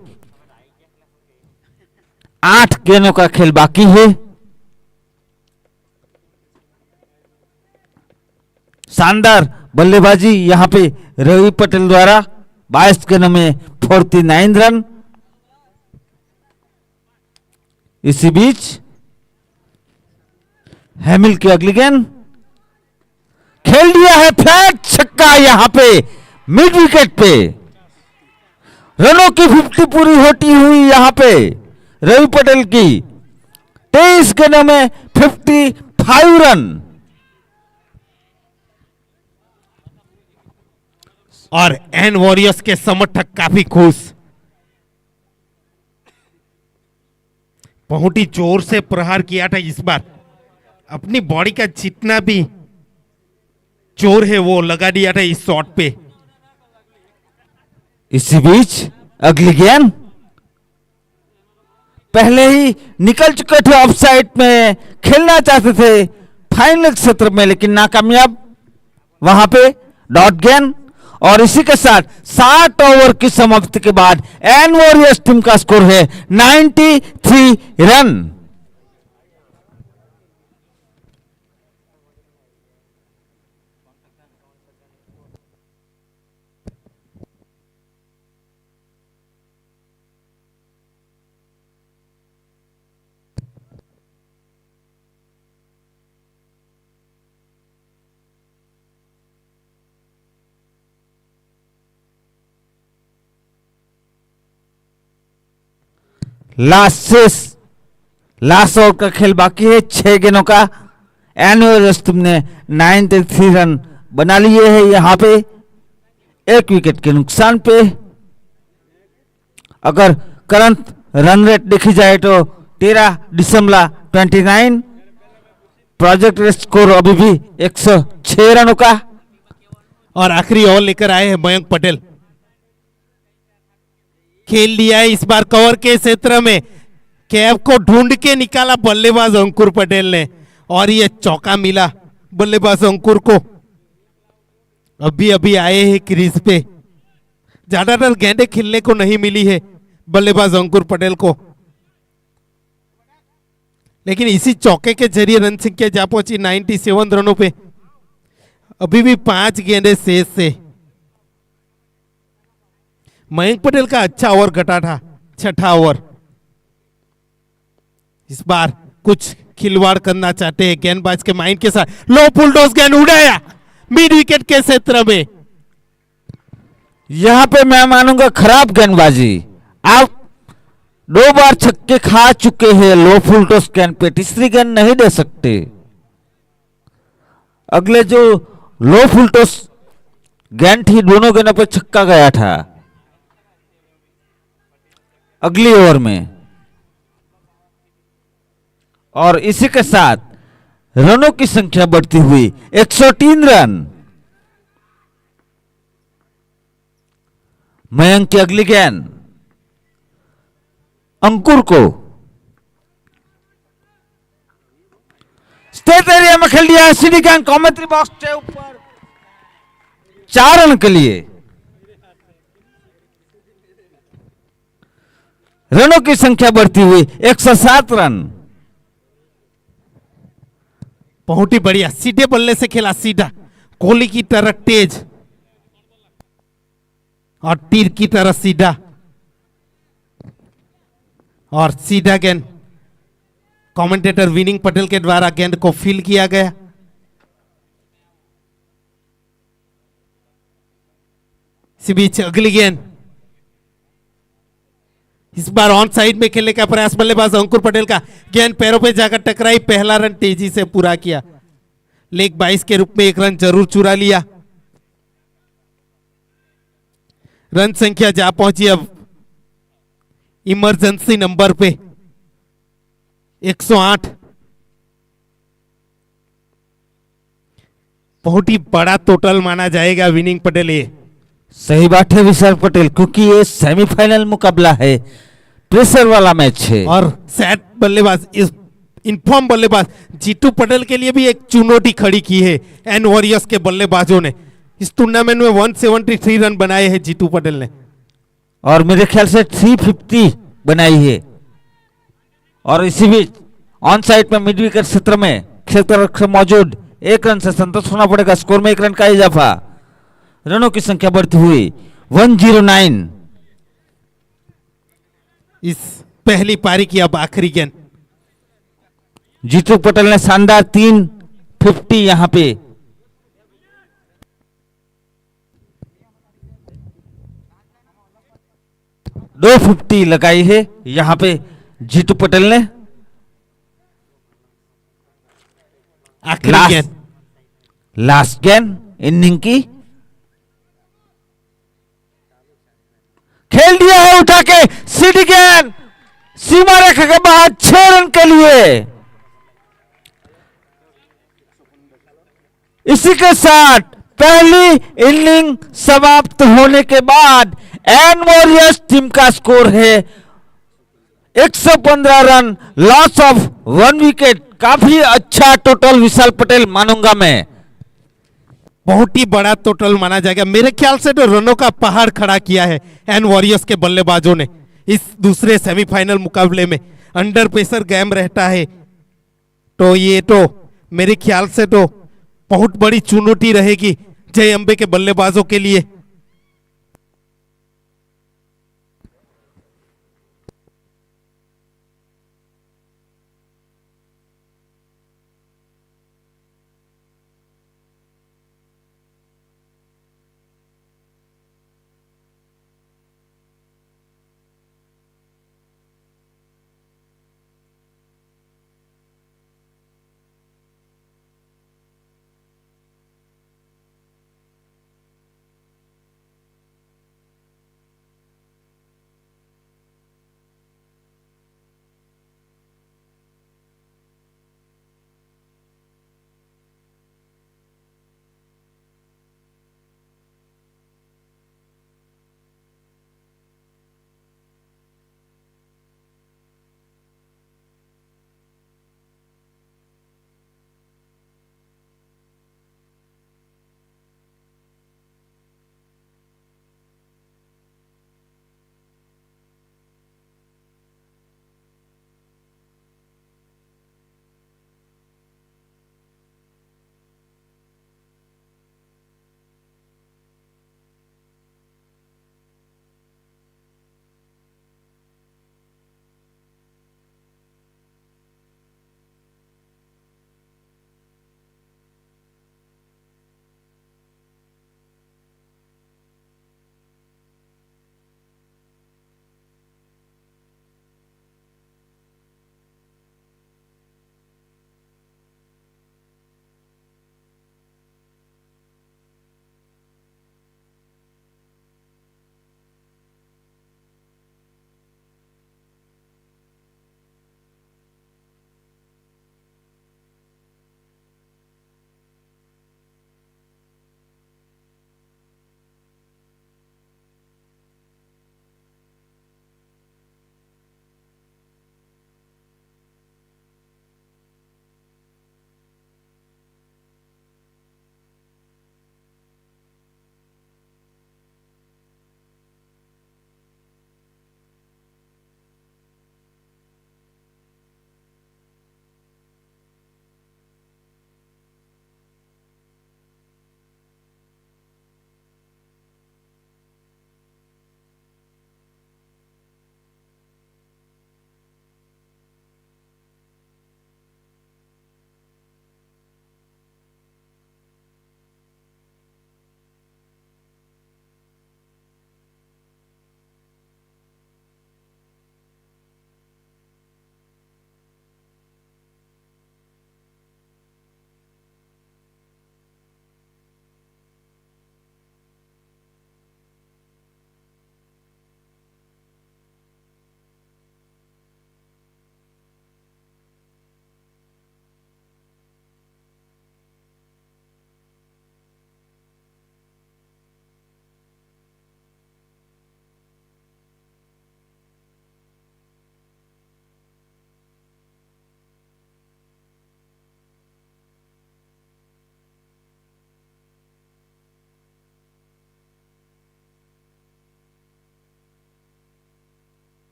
8 गेंदों का खेल बाकी है। शानदार बल्लेबाजी यहां पे रवि पटेल द्वारा। 22 गेंदों में 49 रन। इसी बीच हेमिल की अगली गेंद, खेल दिया है फ्लैट छक्का यहां पे मिड विकेट पे। रनों की 50 पूरी होती हुई यहां पे रवि पटेल की 23 गेंदों में 55 रन। और एन वॉरियर्स के समर्थक काफी खुश। बहुत ही जोर से प्रहार किया था इस बार, अपनी बॉडी का जितना भी जोर है वो लगा दिया था इस शॉट पे। इसी बीच अगली गेंद, पहले ही निकल चुके थे ऑफ साइड में, खेलना चाहते थे फाइनल क्षेत्र में लेकिन नाकामयाब। वहां पे डॉट गेंद, और इसी के साथ 60 ओवर की समाप्ति के बाद एन वॉरियर्स टीम का स्कोर है 93 रन। लास्ट ओवर का खेल बाकी है, 6 गेंदों का। एनवरस टीम ने 93 रन बना लिए हैं यहां पे 1 विकेट के नुकसान पे। अगर करंट रन रेट देखी जाए तो 13.29। प्रोजेक्ट स्कोर अभी भी 106 रनों का। और आखिरी ओवर लेकर आए हैं मयंक पटेल। खेल लिया है इस बार कवर के क्षेत्र में, कैप को ढूंढ के निकाला बल्लेबाज अंकुर पटेल ने, और ये चौका मिला बल्लेबाज अंकुर को। अभी अभी आए हैं क्रीज पे, ज्यादातर गेंदें खेलने को नहीं मिली है बल्लेबाज अंकुर पटेल को, लेकिन इसी चौके के जरिए रन संख्या जा पहुंची 97 रनों पे। अभी भी 5 गेंदें शेष से। मयंक पटेल का अच्छा ओवर घटा था, 6ठा ओवर। इस बार कुछ खिलवाड़ करना चाहते हैं गेंदबाज के माइंड के साथ। लो फुल टॉस गेंद उड़ाया, मिड विकेट के क्षेत्र में। यहां पे मैं मानूंगा खराब गेंदबाजी। आप 2 बार छक्के खा चुके हैं लो फुल टॉस गेंद पे, तीसरी गेंद नहीं दे सकते। अगले जो लो फुल टॉस गेंद थी, दोनों गेंदों पर छक्का गया था अगली ओवर में। और इसी के साथ रनों की संख्या बढ़ती हुई 103 रन। मयंक की अगली गेंद अंकुर को स्टेट एरिया में खेल दिया। सीधी गेंद कॉमेंट्री बॉक्स के ऊपर 4 रन के लिए। रनों की संख्या बढ़ती हुई 107 रन। बहुत ही बढ़िया, सीधे बल्ले से खेला, सीधा कोहली की तरह तेज और तीर की तरह सीधा, और सीधा गेंद कमेंटेटर विनिंग पटेल के द्वारा गेंद को फील किया गया। इसी बीच अगली गेंद, इस बार ऑन साइड में खेलने का प्रयास बल्लेबाज अंकुर पटेल का। गेंद पैरों पे जाकर टकराई, पहला रन तेजी से पूरा किया। लेग 22 के रूप में 1 रन जरूर चुरा लिया। रन संख्या जा पहुंची अब इमरजेंसी नंबर पे 108। बहुत ही बड़ा टोटल माना जाएगा विनिंग पटेल ये। सही बात है विशाल पटेल, क्योंकि ये सेमीफाइनल मुकाबला है, प्रेशर वाला मैच है। और सेट बल्लेबाज, इस इनफॉर्म बल्लेबाज जीतू पटेल के लिए भी एक चुनौती खड़ी की है एन वॉरियर्स के बल्लेबाजों ने। इस टूर्नामेंट में 173 रन बनाए हैं जीतू पटेल ने, और मेरे ख्याल से 350 बनाई है। और इसी बीच ऑन साइड में मिड विकेट क्षेत्र में क्षेत्र मौजूद 1 रन से संतोष होना पड़ेगा। स्कोर में 1 रन का इजाफा। रनों की संख्या बढ़ती हुई 109। इस पहली पारी की अब आखिरी गेंद, जीतू पटेल ने शानदार 350 यहां पे। दो 50 लगाई है यहां पे जीतू पटेल ने। आखिरी गेंद, लास्ट गेंद इनिंग की खेल दिया है उठा के। सीधी गेंद सीमा रेखा के बाहर 6 रन के लिए। इसी के साथ पहली इनिंग समाप्त होने के बाद एन वॉरियर्स टीम का स्कोर है 115 रन, लॉस ऑफ 1 विकेट। काफी अच्छा टोटल विशाल पटेल मानूंगा मैं। बहुत ही बड़ा टोटल माना जाएगा। मेरे ख्याल से तो रनों का पहाड़ खड़ा किया है एन वॉरियर्स के बल्लेबाजों ने इस दूसरे सेमीफाइनल मुकाबले में। अंडर प्रेशर गेम रहता है, तो ये तो मेरे ख्याल से तो बहुत बड़ी चुनौती रहेगी जय अंबे के बल्लेबाजों के लिए।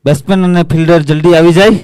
બેટ્સમેન અને ફિલ્ડર જલ્દી આવી જાય.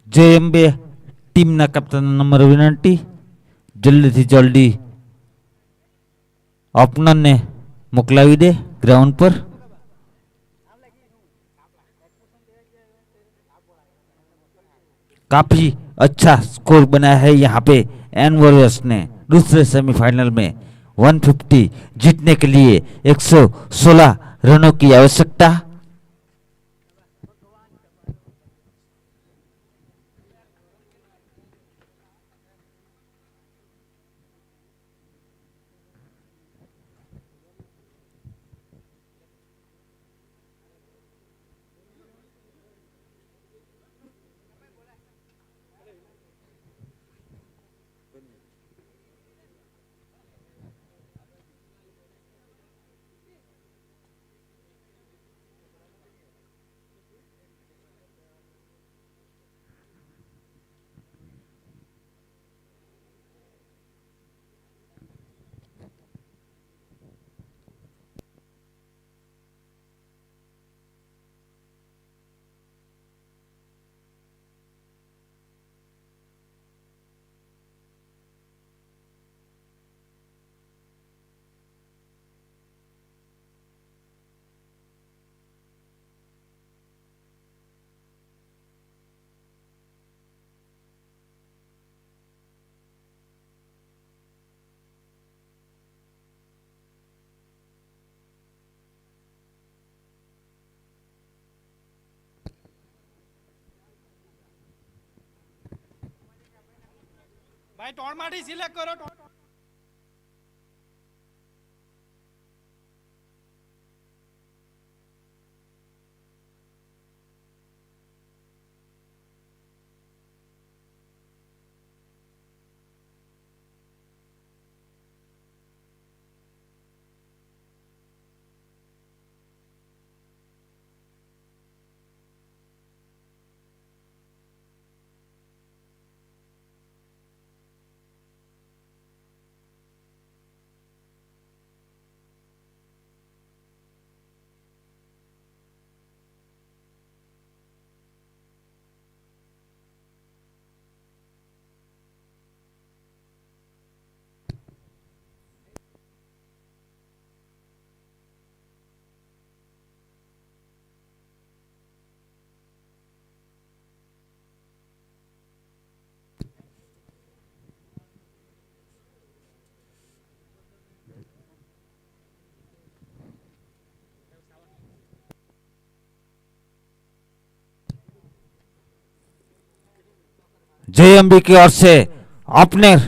JMB ટીમના કેપ્ટન નંબર વિનંતી જલ્દીથી જલ્દી ઓપનરને મોકલાવી દે ग्राउंड पर. काफी अच्छा स्कोर बनाया है यहाँ पे एन वॉरियर्स ने दूसरे सेमीफाइनल में 150 जीतने के लिए 116 रनों की आवश्यकता. ભાઈ ટોળમાંથી સિલેક્ટ કરો. जय अंबे की ओर से ओपनर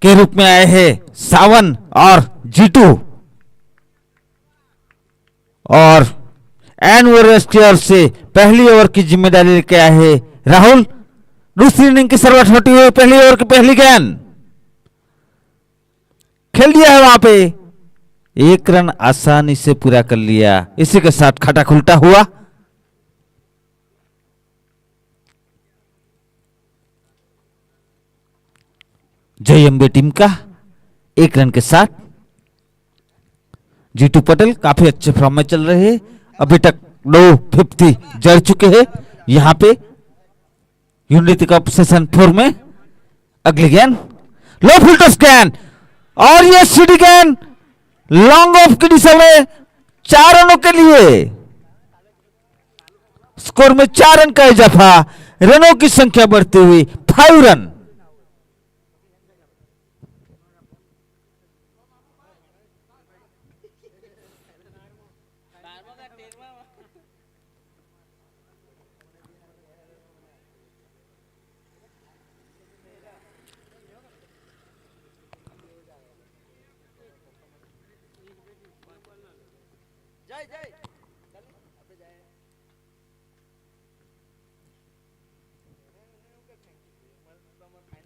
के रूप में आए हैं सावन और जीतू, और एन वॉरियर्स की ओर से पहली ओवर की जिम्मेदारी लेके आए हैं राहुल। दूसरी इनिंग की शुरुआत होती हुई पहली ओवर की पहली गेंद खेल दिया है, वहां पे 1 रन आसानी से पूरा कर लिया। इसी के साथ खाता खुलता हुआ। जय अंबे टीम का 1 रन के साथ जीतू पटेल काफी अच्छे फॉर्म में चल रहे हैं। अभी तक 250 जड़ चुके हैं यहां पे यूनिटी कप सेशन 4 में। अगली गेंद लो फुलटॉस गेंद, और ये सीधी गेंद लॉन्ग ऑफ की दिशा में 4 रनों के लिए। स्कोर में 4 रन का इजाफा, रनों की संख्या बढ़ती हुई 5 रन।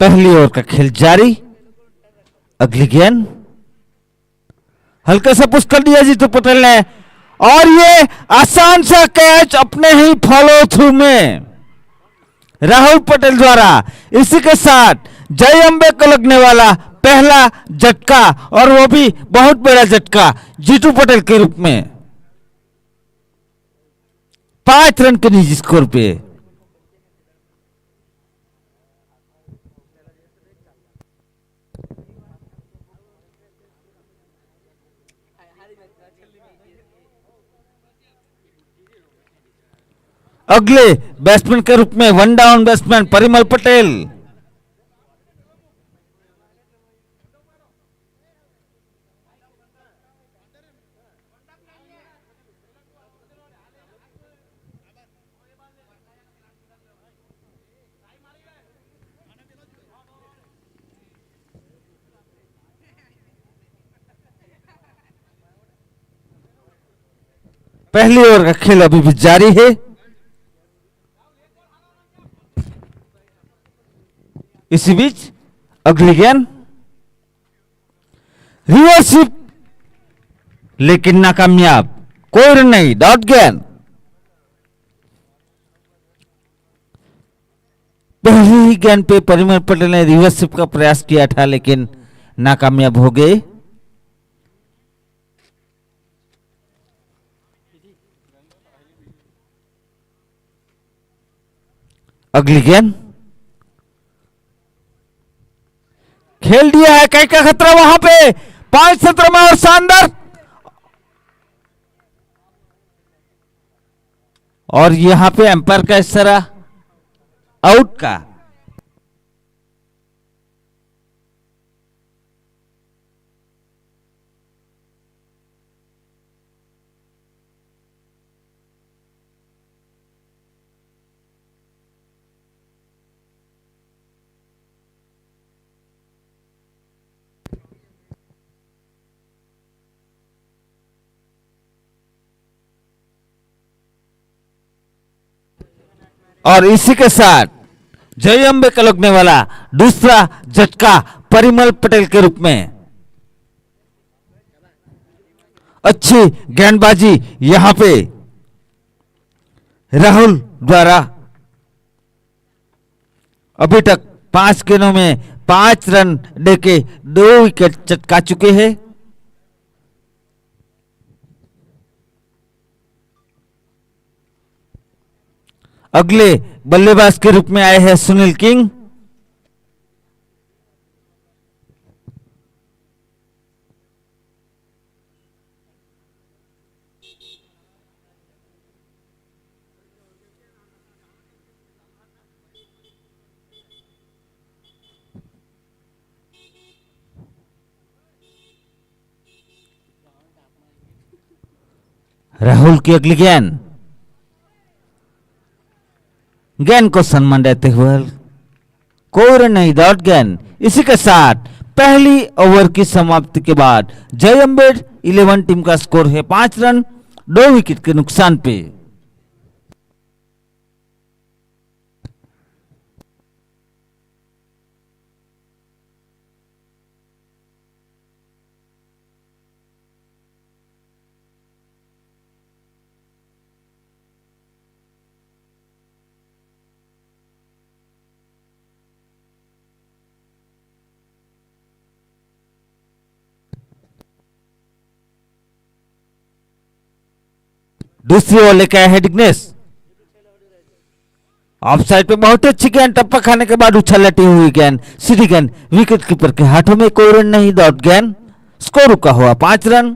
पहली ओवर का खेल जारी। अगली गेंद हल्का सा पुश कर दिया जीतू पटेल ने, और ये आसान सा कैच अपने ही फॉलो थ्रू में राहुल पटेल द्वारा। इसी के साथ जय अंबे को लगने वाला पहला झटका, और वो भी बहुत बड़ा झटका जीतू पटेल के रूप में। 5 रन के निजी स्कोर पे। अगले बैट्समैन के रूप में 1 डाउन बैट्समैन परिमल पटेल। पहली ओवर का खेल अभी भी जारी है। इसी बीच अगली गेंद रिवर्सिप, लेकिन नाकामयाब, कोई रन नहीं, डॉट गेंद। पहली ही गेंद पे परिमल पटेल ने रिवर्सिप का प्रयास किया था, लेकिन नाकामयाब हो गए। अगली गेंद खेल दिया है, कई का खतरा वहां पे 5 सत्र में, और शानदार, और यहां पे एम्पायर का इशारा आउट का। और इसी के साथ जय अंबे का लगने वाला दूसरा झटका परिमल पटेल के रूप में। अच्छी गेंदबाजी यहां पे राहुल द्वारा। अभी तक 5 गेंदों में 5 रन देके 2 विकेट चटका चुके हैं। अगले बल्लेबाज के रूप में आए हैं सुनील किंग। राहुल की अगली गेंद, गेंद को सम्मान देते हुए कोई रन नहीं, डॉट गेंद। इसी के साथ पहली ओवर की समाप्ति के बाद जय अम्बे 11 टीम का स्कोर है 5 रन 2 विकेट के नुकसान पे। दूसरी ओवर लेके आए हैं डिग्नेस। ऑफ साइड पे बहुत अच्छी गेंद, टप्पा खाने के बाद उछलती हुई गेंद, सीधी गेंद विकेट कीपर के हाथों में, कोई रन नहीं, डॉट गेंद। स्कोर रुका हुआ 5 रन।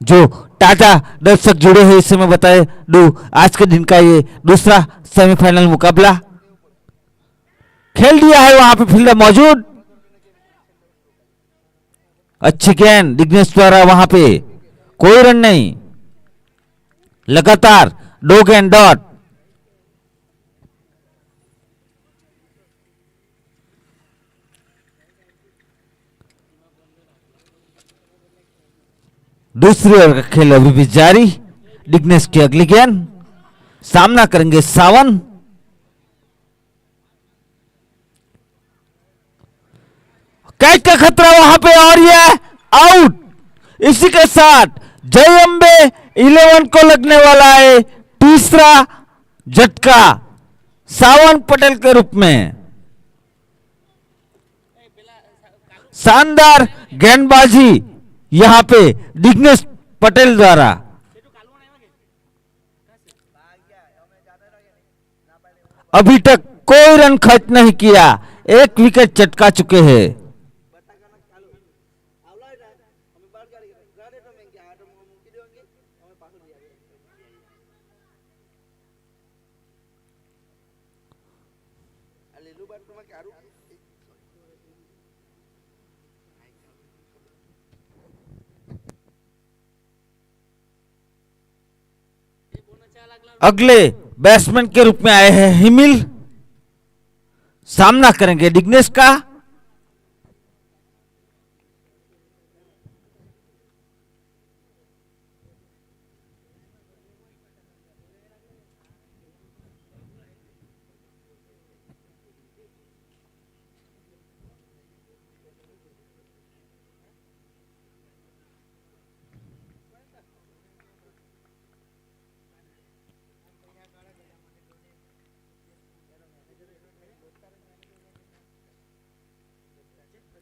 जो टाटा दर्शक जुड़े हैं इससे मैं बताए दूं, आज के दिन का ये दूसरा सेमीफाइनल मुकाबला खेल दिया है, वहां पे फील्डर मौजूद। अच्छी गेंद डिग्नेस द्वारा, वहां पे कोई रन नहीं, लगातार 2 गेंद डॉट। दूसरी ओवर का खेल अभी भी जारी। डिग्नेस की अगली गेंद, सामना करेंगे सावन। कैच का खतरा वहां पे और ये आउट। इसी के साथ जय अम्बे 11 को लगने वाला है तीसरा झटका सावन पटेल के रूप में। शानदार गेंदबाजी यहां पे डिग्नेस पटेल द्वारा। अभी तक कोई रन खर्च नहीं किया, 1 विकेट चटका चुके हैं। अगले बैट्समैन के रूप में आए हैं हिमिल, सामना करेंगे डिग्नेस का।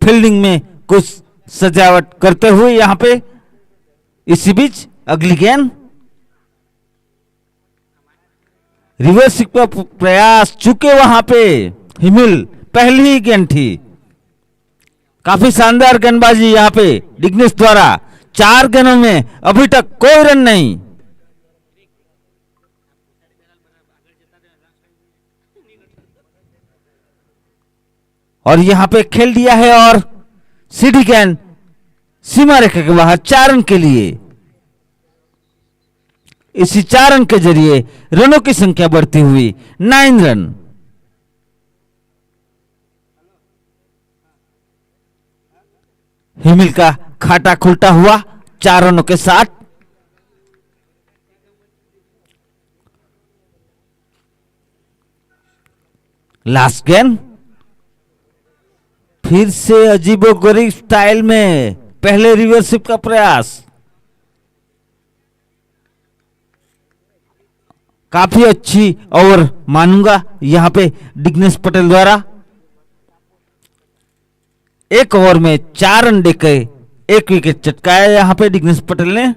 फील्डिंग में कुछ सजावट करते हुए यहां पे। इसी बीच अगली गेंद, रिवर्स का प्रयास चुके वहां पे हिमिल, पहली ही गेंद थी। काफी शानदार गेंदबाजी यहां पे डिग्नेस द्वारा। 4 गेंदों में अभी तक कोई रन नहीं। और यहां पे खेल दिया है और सीधी गेंद सीमा रेखा के बाहर 4 रन के लिए। इसी 4 रन के जरिए रनों की संख्या बढ़ती हुई 9 रन। हिमिल का खाता खुलता हुआ 4 रनों के साथ। लास्ट गेंद, फिर से अजीबोगरीब स्टाइल में पहले रिवर्सिप का प्रयास। काफी अच्छी ओवर मानूंगा यहां पे डिग्नेस पटेल द्वारा। 1 ओवर में 4 रन देकर 1 विकेट चटकाया यहां पे डिग्नेस पटेल ने।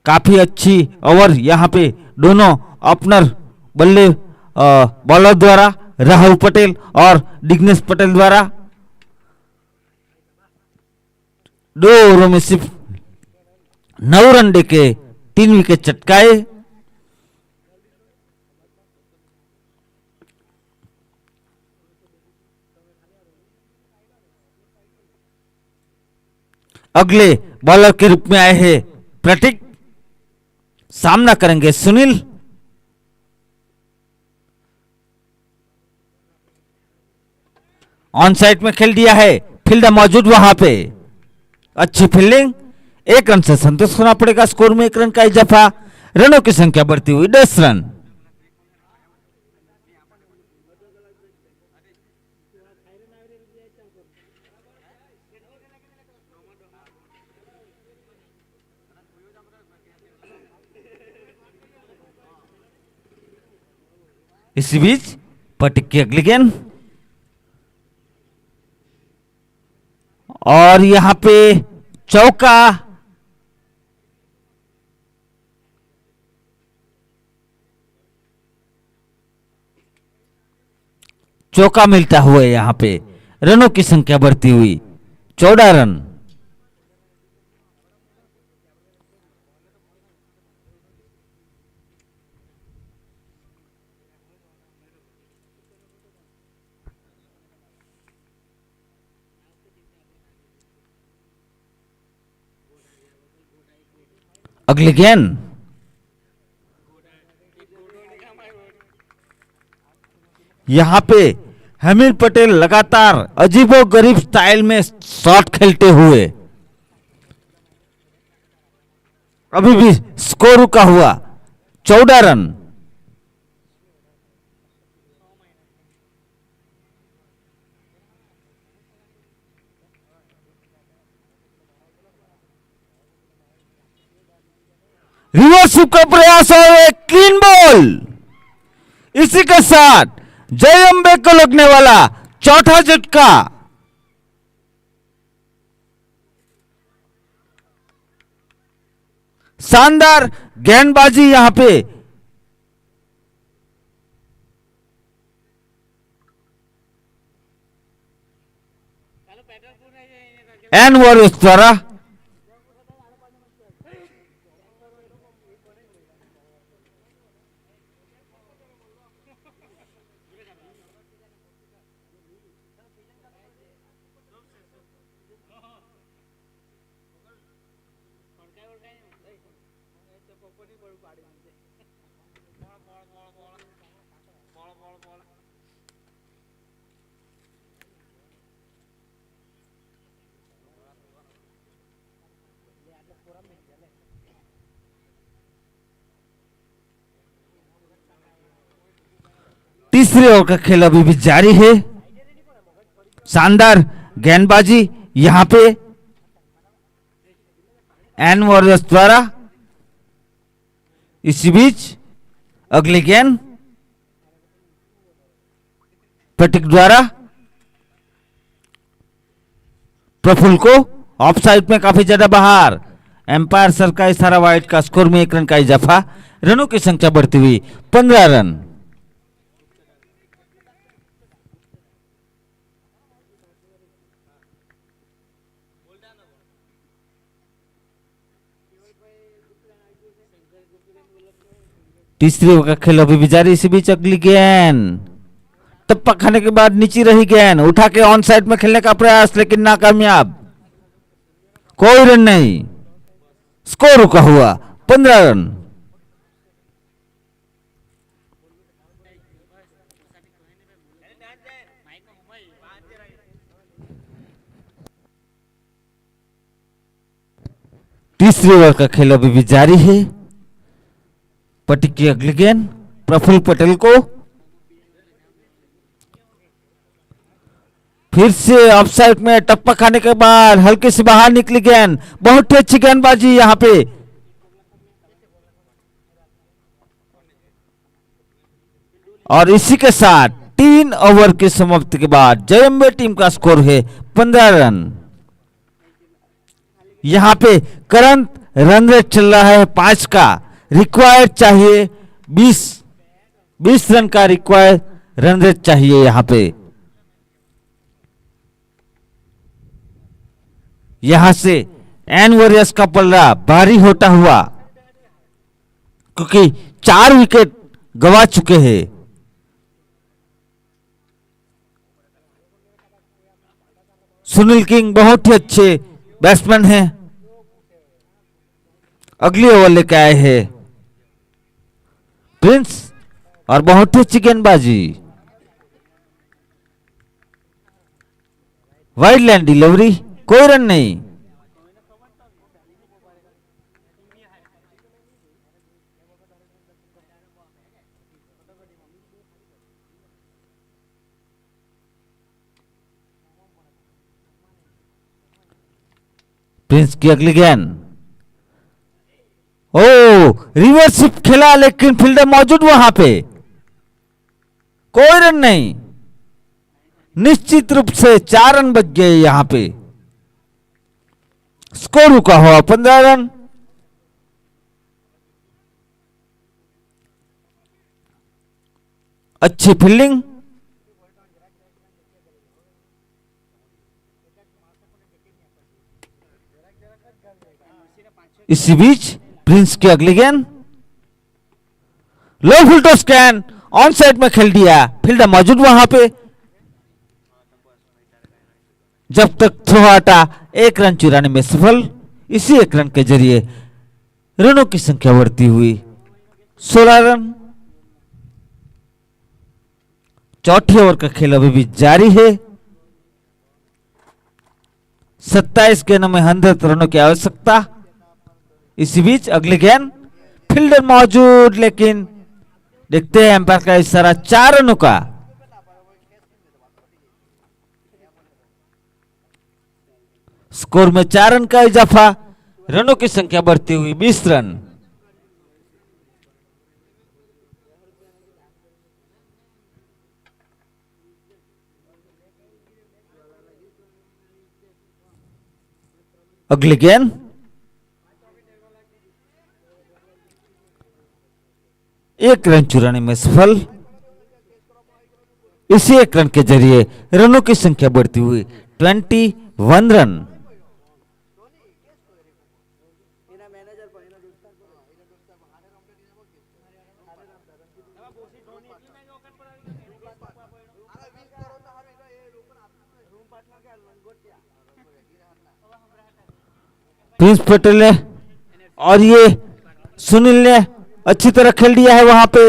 काफी अच्छी ओवर यहां पे दोनों ओपनर बॉलर द्वारा, राहुल पटेल और डिग्नेस पटेल द्वारा। 2 ओवरों में सिर्फ 9 रन देके 3 विकेट चटकाए। अगले बॉलर के रूप में आए हैं प्रतीक, सामना करेंगे सुनील। ऑन साइड में खेल दिया है, फील्डर मौजूद वहां पे, अच्छी फील्डिंग, 1 रन से संतोष होना पड़ेगा। स्कोर में 1 रन का इजाफा, रनों की संख्या बढ़ती हुई 10 रन। इसी बीच पटिक की अगली गेंद, और यहां पे चौका। चौका मिलता हुआ यहां पे रनों की संख्या बढ़ती हुई 14 रन। अगली गेंद, यहां पे हमीर पटेल लगातार अजीबोगरीब स्टाइल में शॉट खेलते हुए, अभी भी स्कोर रुका हुआ 14 रन। रिवर्स स्वीप का प्रयास और एक क्लीन बॉल। इसी के साथ जय अंबे को लगने वाला चौथा झटका। शानदार गेंदबाजी यहां पे एन वॉरियर्स द्वारा। तीसरे ओवर का खेल अभी भी जारी है। शानदार गेंदबाजी यहां पे एन वॉरियर्स द्वारा। इसी बीच अगली गेंद पटिक द्वारा प्रफुल्ल को ऑफ साइड में काफी ज्यादा बाहर। एम्पायर सर का इशारा वाइड का, स्कोर में 1 रन का इजाफा, रनों की संख्या बढ़ती हुई 15 रन। तीसरी ओवर का खेल अभी भी जारी। इसी बीच अगली गेंद, टप्पा खाने के बाद नीचे रही गेंद, उठा के ऑन साइड में खेलने का प्रयास, लेकिन नाकामयाब, कोई रन नहीं, स्कोर रुका हुआ 15 रन। तीसरी ओवर का खेल अभी भी जारी है। पटिक की अगली गेंद, प्रफुल्ल पटेल को फिर से ऑफसाइड में टप्पा खाने के बाद हल्के से बाहर निकली गेंद। बहुत ही अच्छी गेंदबाजी यहां पे। और इसी के साथ 3 ओवर की समाप्ति के बाद जय अंबे टीम का स्कोर है 15 रन। यहां पे करंट रन रेट चल रहा है 5 का, रिक्वायर्ड चाहिए 20 रन का रिक्वायर्ड रन रेट चाहिए यहां पे। यहां से एन वॉरियर्स का पल्ला भारी होता हुआ, क्योंकि 4 विकेट गवा चुके हैं। सुनील किंग बहुत ही अच्छे बैट्समैन हैं, अगली ओवर लेके आए हैं प्रिंस, और बहुत ही अच्छी गेंदबाजी। वाइड लाइन डिलीवरी, कोई रन नहीं। प्रिंस की अगली गेंद, ओ रिवर्सिप खेला लेकिन फील्डर मौजूद वहां पे, कोई रन नहीं। निश्चित रूप से 4 रन बच गए यहां पे, स्कोर रुका हुआ 15 रन। अच्छी फील्डिंग, इसी बीच प्रिंस की अगली गेंद, लो फुल टॉस कैन ऑन साइड में खेल दिया, फील्डर मौजूद वहां पे। जब तक थ्रो हटा 1 रन चुराने में सफल। इसी 1 रन के जरिए रनों की संख्या बढ़ती हुई 16 रन। चौथे ओवर का खेल अभी भी जारी है। 27 गेंदों में 100 रनों की आवश्यकता। इसी बीच अगली गेंद, फील्डर मौजूद लेकिन देखते हैं एम्पायर का इशारा 4 रनों का। स्कोर में 4 रन का इजाफा, रनों की संख्या बढ़ती हुई 20 रन। अगली गेंद, एक रन चुराने में सफल। इसी 1 रन के जरिए रनों की संख्या बढ़ती हुई 21 रन। प्रिंस पटेल ने और ये सुनील ने अच्छी तरह खेल दिया है वहां पे,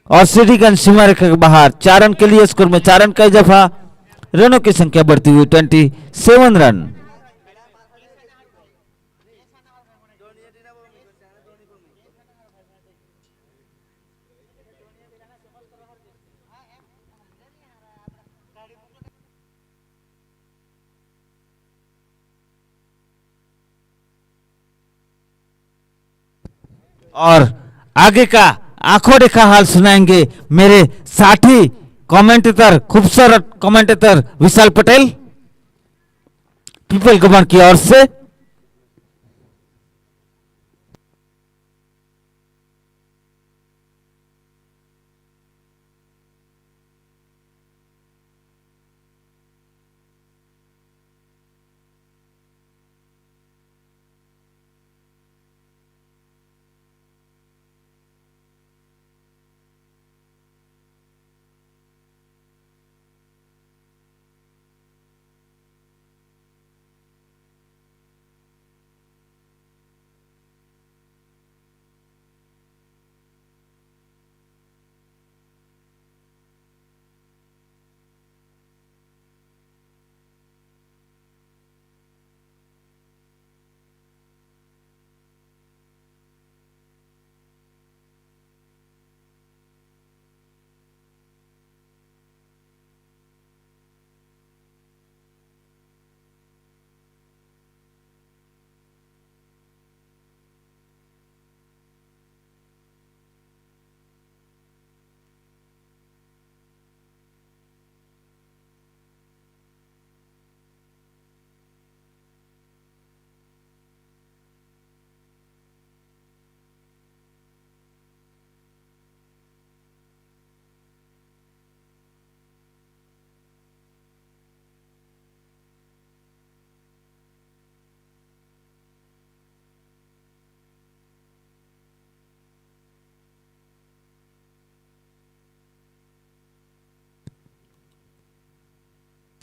और सिटी गन सीमा रेखा के बाहर 4 रन के लिए स्कोर में 4 रन का इजाफा, रनों की संख्या बढ़ती हुई 27 रन। और आगे का आंखों देखा हाल सुनाएंगे मेरे साथी कमेंटेटर, खूबसूरत कमेंटेटर विशाल पटेल, पीपल गवर्नमेंट की ओर से।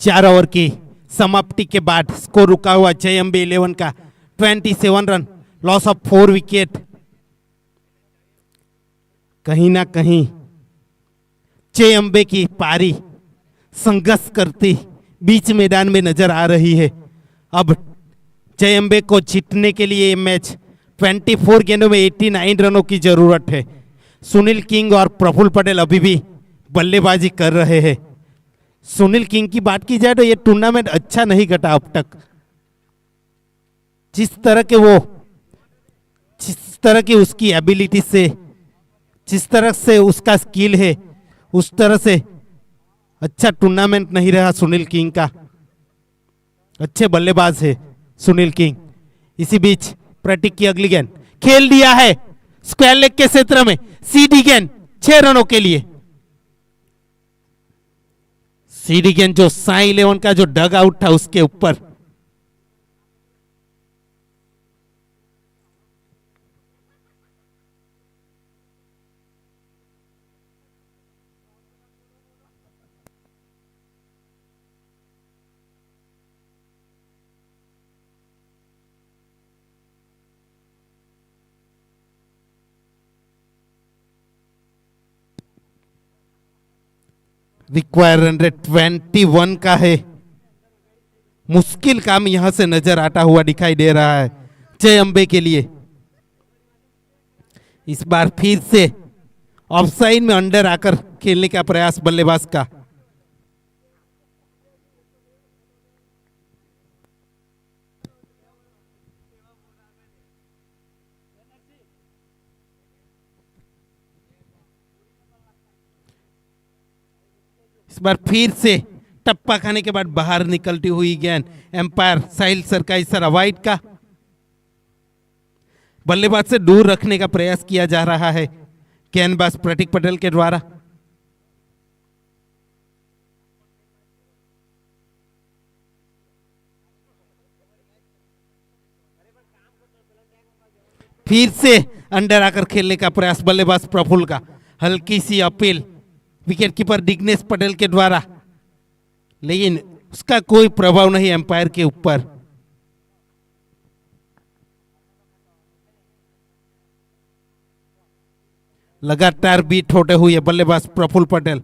चार ओवर की समाप्ति के बाद स्कोर रुका हुआ JMB 11 का 27 रन, लॉस ऑफ 4 विकेट। कहीं ना कहीं जय अंबे की पारी संघर्ष करती बीच मैदान में नजर आ रही है। अब जय अंबे को जीतने के लिए ये मैच 24 गेंदों में 89 रनों की जरूरत है। सुनील किंग और प्रफुल्ल पटेल अभी भी बल्लेबाजी कर रहे हैं। सुनील किंग की बात की जाए तो ये टूर्नामेंट अच्छा नहीं कटा अब तक। जिस तरह की उसकी एबिलिटी से, जिस तरह से उसका स्किल है, उस तरह से अच्छा टूर्नामेंट नहीं रहा सुनील किंग का। अच्छे बल्लेबाज है सुनील किंग। इसी बीच प्रतीक की अगली गेंद खेल दिया है स्क्वायर लेग के क्षेत्र में, सीधी गेंद 6 रनों के लिए। सीधी गेंद जो साई 11 का जो डग आउट था उसके ऊपर। रिक्वायर रन रेट 21 का है। मुश्किल काम यहां से नजर आता हुआ दिखाई दे रहा है जय अंबे के लिए। इस बार फिर से ऑफसाइड में अंडर आकर खेलने का प्रयास बल्लेबाज का। इस बार फिर से टप्पा खाने के बाद बाहर निकलती हुई गेंद, एम्पायर साहिल सर का इशारा वाइड का। बल्लेबाज से दूर रखने का प्रयास किया जा रहा है गेंदबाज प्रतीक पटेल के द्वारा। फिर से अंडर आकर खेलने का प्रयास बल्लेबाज प्रफुल्ल का। हल्की सी appeal wicket keeper Dignesh Patel के द्वारा, लेकिन उसका कोई प्रभाव नहीं एम्पायर के ऊपर। लगातार बीट होते हुए बल्लेबाज प्रफुल्ल पटेल।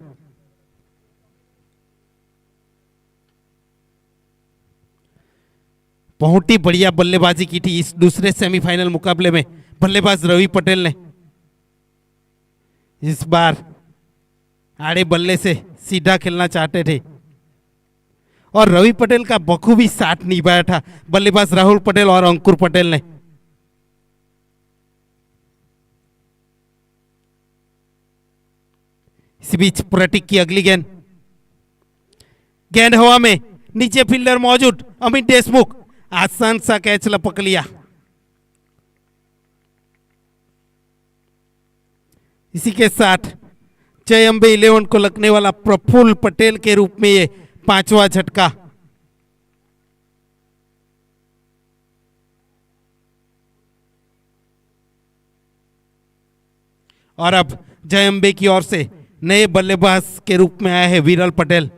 बहुत ही बढ़िया बल्लेबाजी की थी इस दूसरे सेमीफाइनल मुकाबले में बल्लेबाज रवि पटेल ने। इस बार आड़े बल्ले से सीधा खेलना चाहते थे और रवि पटेल का बखूबी साथ निभाया था बल्लेबाज राहुल पटेल और अंकुर पटेल ने। इस बीच प्रतीक की अगली गेंद, गेंद हवा में, नीचे फील्डर मौजूद अमित देशमुख, आसान सा कैच लपक लिया। इसी के साथ जय अंबे 11 को लगने वाला प्रफुल्ल पटेल के रूप में ये 5वां झटका। और अब जय अंबे की ओर से नए बल्लेबाज के रूप में आए हैं विरल पटेल।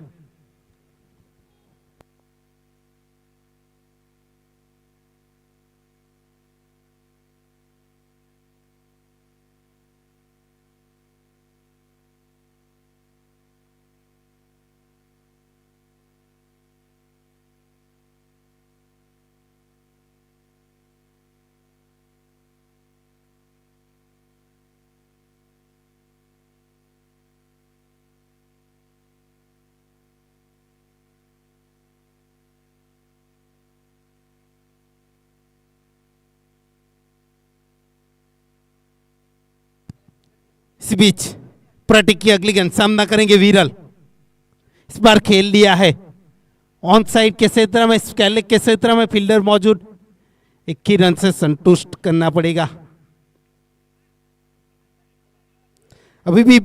इस बीच प्रतीक की अगली गेंद, सामना करेंगे विरल। इस बार खेल लिया है ऑन साइड के क्षेत्र में, स्क्वायर के क्षेत्र में फील्डर मौजूद। 21 रन से संतुष्ट करना पड़ेगा। अभी भी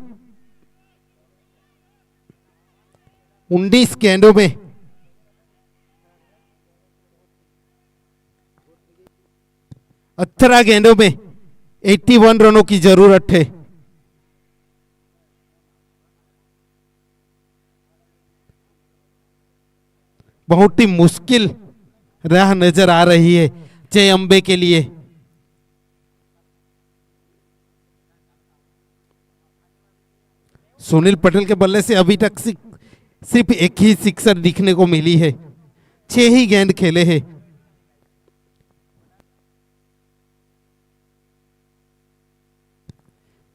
19 गेंदों में 18 गेंदों में 81 रनों की जरूरत है। बहुत ही मुश्किल राह नजर आ रही है जय अंबे के लिए। सुनील पटेल के बल्ले से अभी तक सिर्फ एक ही सिक्सर दिखने को मिली है, 6 ही गेंद खेले हैं।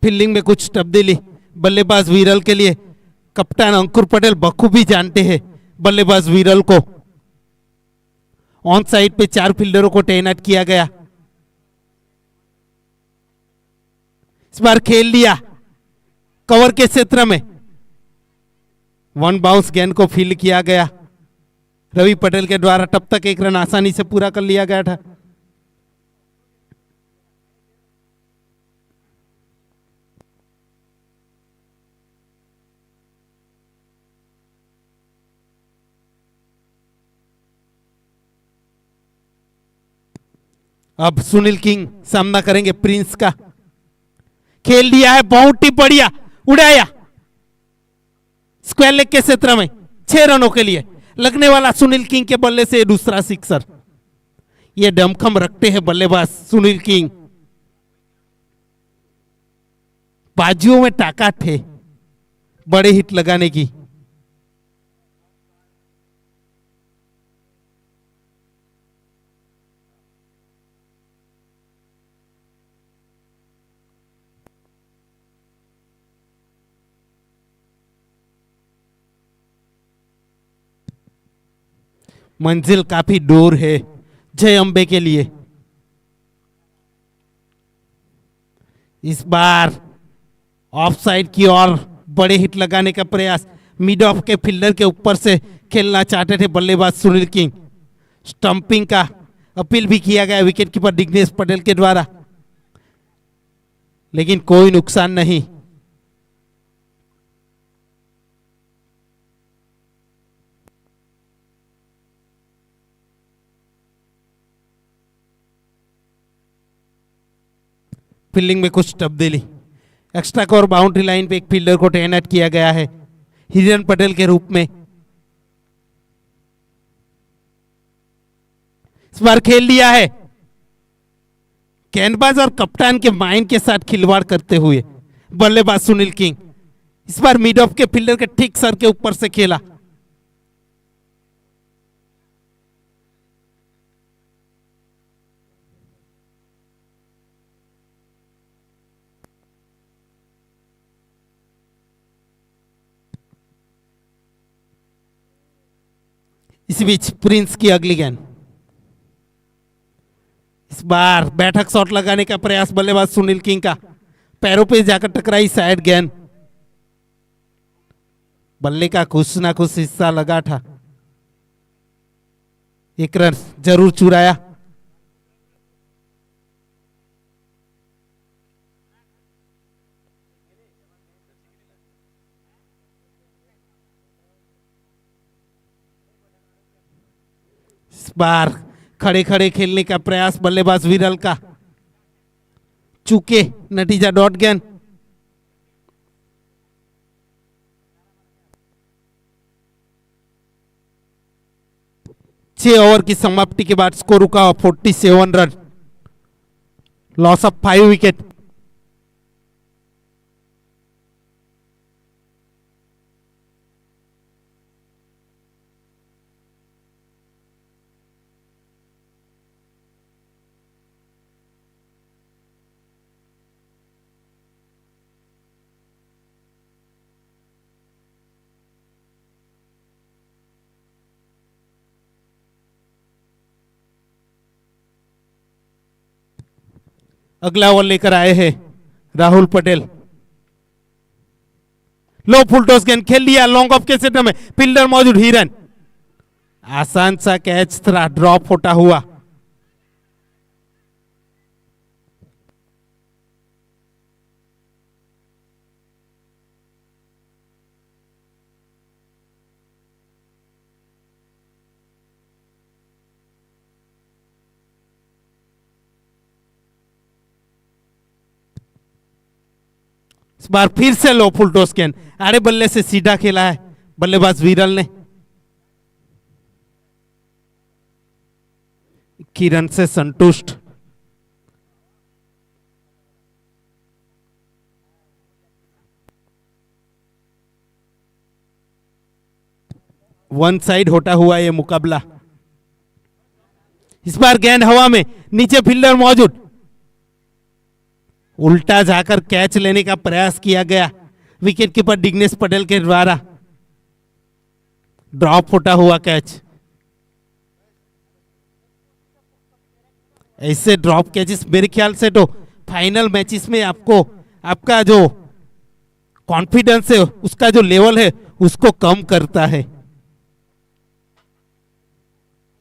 फील्डिंग में कुछ तब्दीली बल्लेबाज विरल के लिए। कप्तान अंकुर पटेल बखूबी जानते हैं बल्लेबाज विरल को। ऑन साइड पे 4 फील्डरों को तैनात किया गया। इस बार खेल लिया कवर के क्षेत्र में, 1 बाउंस गेंद को फील्ड किया गया। रवि पटेल के द्वारा तब तक 1 रन आसानी से पूरा कर लिया गया था। अब सुनील किंग सामना करेंगे प्रिंस का। खेल दिया है, बहुत ही बढ़िया, उड़ाया स्क्वायर लेग के क्षेत्र में 6 रनों के लिए लगने वाला सुनील किंग के बल्ले से दूसरा सिक्सर। ये दमखम रखते हैं बल्लेबाज सुनील किंग, बाजुओं में ताकत है बड़े हिट लगाने की। मंजिल काफी दूर है जय अंबे के लिए। इस बार ऑफ साइड की ओर बड़े हिट लगाने का प्रयास, मिड ऑफ के फील्डर के ऊपर से खेलना चाहते थे बल्लेबाज सुनील किंग। स्टंपिंग का अपील भी किया गया विकेट कीपर दिग्नेश पटेल के द्वारा, लेकिन कोई नुकसान नहीं। फील्डिंग में कुछ तब्दीली, एक्स्ट्रा कवर बाउंड्री लाइन पे एक फील्डर को तैनात किया गया है हिरन पटेल के रूप में। इस बार खेल लिया है, गेंदबाज और कप्तान के माइंड के साथ खिलवाड़ करते हुए बल्लेबाज सुनील किंग। इस बार मिड ऑफ के फील्डर के ठीक सर के ऊपर से खेला। इस बीच प्रिंस की अगली गेंद, इस बार बैठक शॉट लगाने का प्रयास बल्लेबाज सुनील किंग का, पैरों पे जाकर टकराई साइड गेंद। बल्ले का कुछ ना कुछ हिस्सा लगा था, 1 रन जरूर चुराया। इस बार खड़े खड़े खेलने का प्रयास बल्लेबाज विरल का, चूके नतीजा डॉट गेंद। छह ओवर की समाप्ति के बाद स्कोर रुका 47 रन, लॉस ऑफ 5 विकेट। अगला ओवर लेकर आए हैं राहुल पटेल। लो फुल टॉस गेंद खेल लिया लॉन्ग ऑफ के क्षेत्र में, फील्डर मौजूद हिरन, आसान सा कैच था, ड्रॉप होता हुआ। इस बार फिर से लो फुल टॉस गेंद, आड़े बल्ले से सीधा खेला है बल्लेबाज विरल ने। किरण से संतुष्ट, वन साइड होता हुआ ये मुकाबला। इस बार गेंद हवा में, नीचे फील्डर मौजूद, उल्टा जाकर कैच लेने का प्रयास किया गया विकेट कीपर दिग्नेश पटेल के द्वारा। ड्रॉप होता हुआ कैच। ऐसे ड्रॉप कैचेस मेरे ख्याल से तो फाइनल मैचेस में आपको आपका जो कॉन्फिडेंस है, उसका जो लेवल है, उसको कम करता है।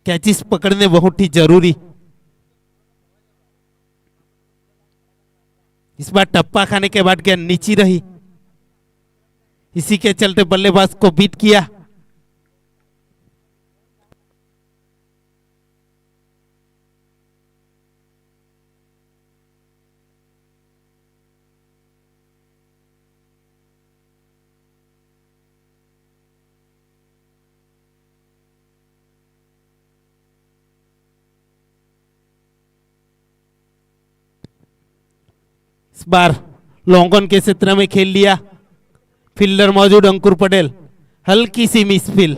कैचेस पकड़ने बहुत ही जरूरी। इस बार टप्पा खाने के बाद गेंद नीची रही, इसी के चलते बल्लेबाज को बीट किया। इस बार लॉन्ग ऑन के क्षेत्र में खेल लिया, फील्डर मौजूद अंकुर पटेल, हल्की सी मिस फील्ड।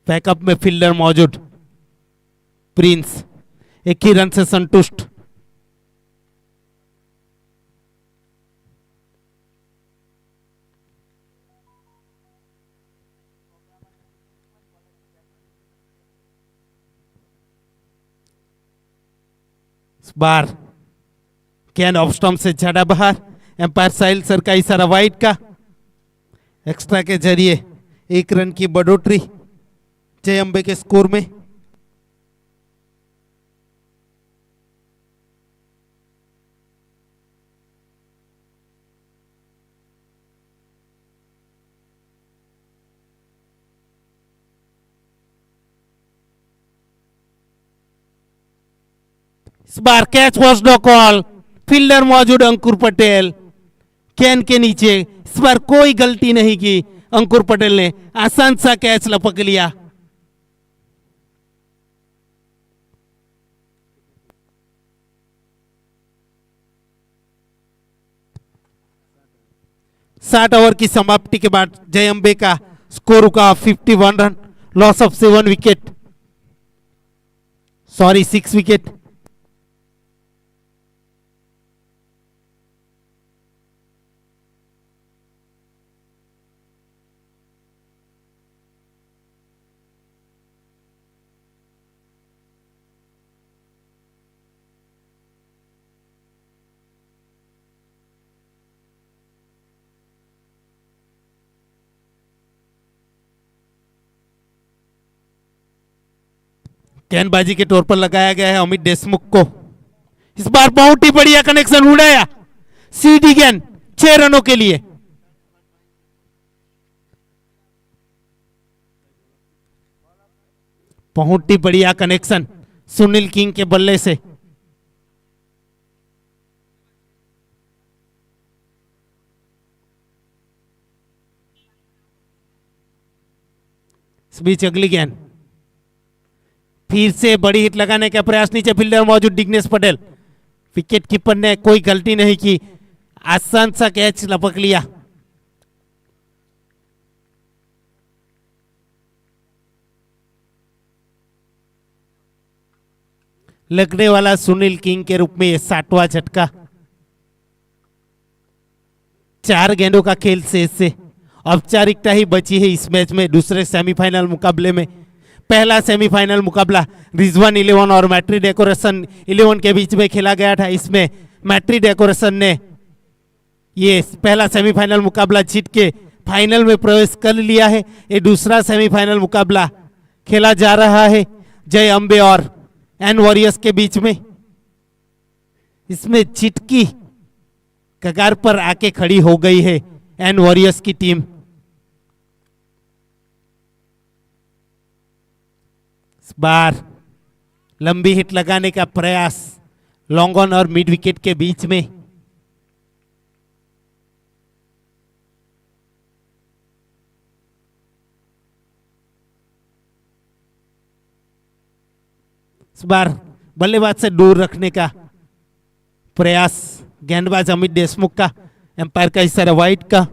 बैकअप में फील्डर मौजूद प्रिंस, एक ही रन से संतुष्ट। इस बार कैन ऑफ स्टंप से ज्यादा बाहर, एम्पायर साहिल सर का इशारा वाइड का। एक्स्ट्रा के जरिए 1 रन की बढ़ोतरी जय अंबे के स्कोर में। इस बार catch was no call, fielder मौजूद अंकुर पटेल कैन के नीचे। इस बार कोई गलती नहीं की, अंकुर पटेल ने आसान सा कैच लपक लिया। साठ ओवर की समाप्ति के बाद जय अंबे का स्कोर रुका 51 run, loss of 7 wicket, sorry 6 wicket. गेंदबाजी के तौर पर लगाया गया है अमित देशमुख को। इस बार बहुत ही बढ़िया कनेक्शन उड़ाया, सीधी गेंद 6 रनों के लिए। बहुत ही बढ़िया कनेक्शन सुनील किंग के बल्ले से। इस बीच अगली गेंद, फिर से बड़ी हिट लगाने का प्रयास, नीचे फील्डर मौजूद दिग्नेश पटेल, विकेट कीपर ने कोई गलती नहीं की, आसान सा कैच लपक लिया। लगने वाला सुनील किंग के रूप में यह 60वां झटका। 4 गेंदों का खेल शेष से औपचारिकता ही बची है इस मैच में। दूसरे सेमीफाइनल मुकाबले में, पहला सेमीफाइनल मुकाबला रिजवान 11 और मैट्री डेकोरेशन 11 के बीच में खेला गया था। इसमें मैट्री डेकोरेशन ने ये पहला सेमीफाइनल मुकाबला जीत के फाइनल में प्रवेश कर लिया है। ये दूसरा सेमीफाइनल मुकाबला खेला जा रहा है जय अंबे और एन वॉरियर्स के बीच में। इसमें चिटकी कगार पर आके खड़ी हो गई है एन वॉरियर्स की टीम। इस बार लंबी हिट लगाने का प्रयास लॉन्ग ऑन और मिड विकेट के बीच में। इस बार बल्लेबाज से दूर रखने का प्रयास, गेंदबाज अमित देशमुख का, एम्पायर का इशारा वाइड का।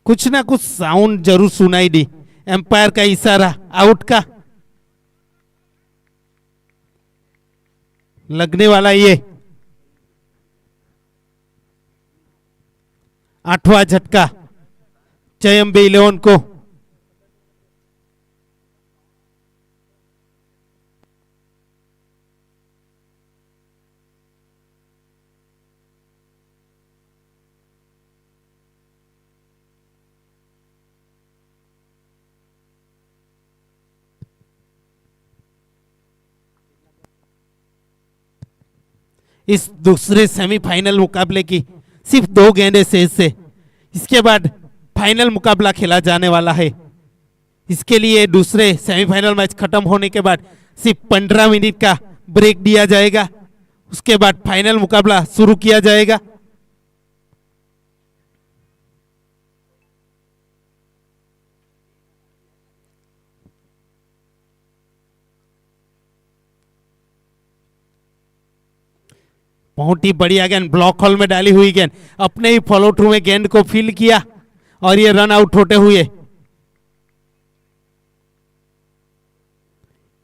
कुछ ना कुछ साउंड जरूर सुनाई दी, एम्पायर का इशारा, आउट का लगने वाला ये 8वां झटका जयम्बे 11 को। इस दूसरे सेमीफाइनल मुकाबले की सिर्फ 2 गेंदें शेष से, इसके बाद फाइनल मुकाबला खेला जाने वाला है। इसके लिए दूसरे सेमीफाइनल मैच खत्म होने के बाद सिर्फ 15 मिनट का ब्रेक दिया जाएगा, उसके बाद फाइनल मुकाबला शुरू किया जाएगा। बहुत ही बढ़िया गेंद, ब्लॉक हॉल में डाली हुई गेंद, अपने ही फॉलो थ्रू में गेंद को फील किया और ये रन आउट होते हुए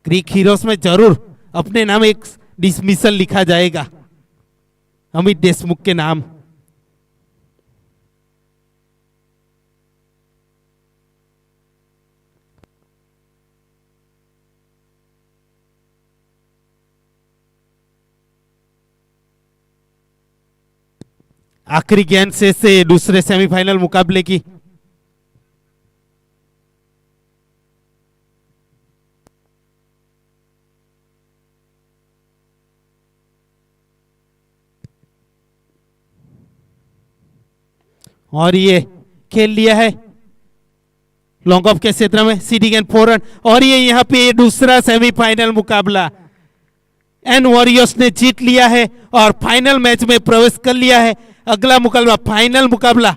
क्रिक हीरोज में जरूर अपने नाम एक डिसमिसल लिखा जाएगा, अमित देशमुख के नाम। आखिरी गेंद से दूसरे सेमीफाइनल मुकाबले की। और ये खेल लिया है लॉन्ग ऑफ के क्षेत्र में, सीधी गेंद 4 रन। और ये यहाँ पे दूसरा सेमीफाइनल मुकाबला एन वॉरियर्स ने जीत लिया है और फाइनल मैच में प्रवेश कर लिया है। अगला मुकाबला फाइनल मुकाबला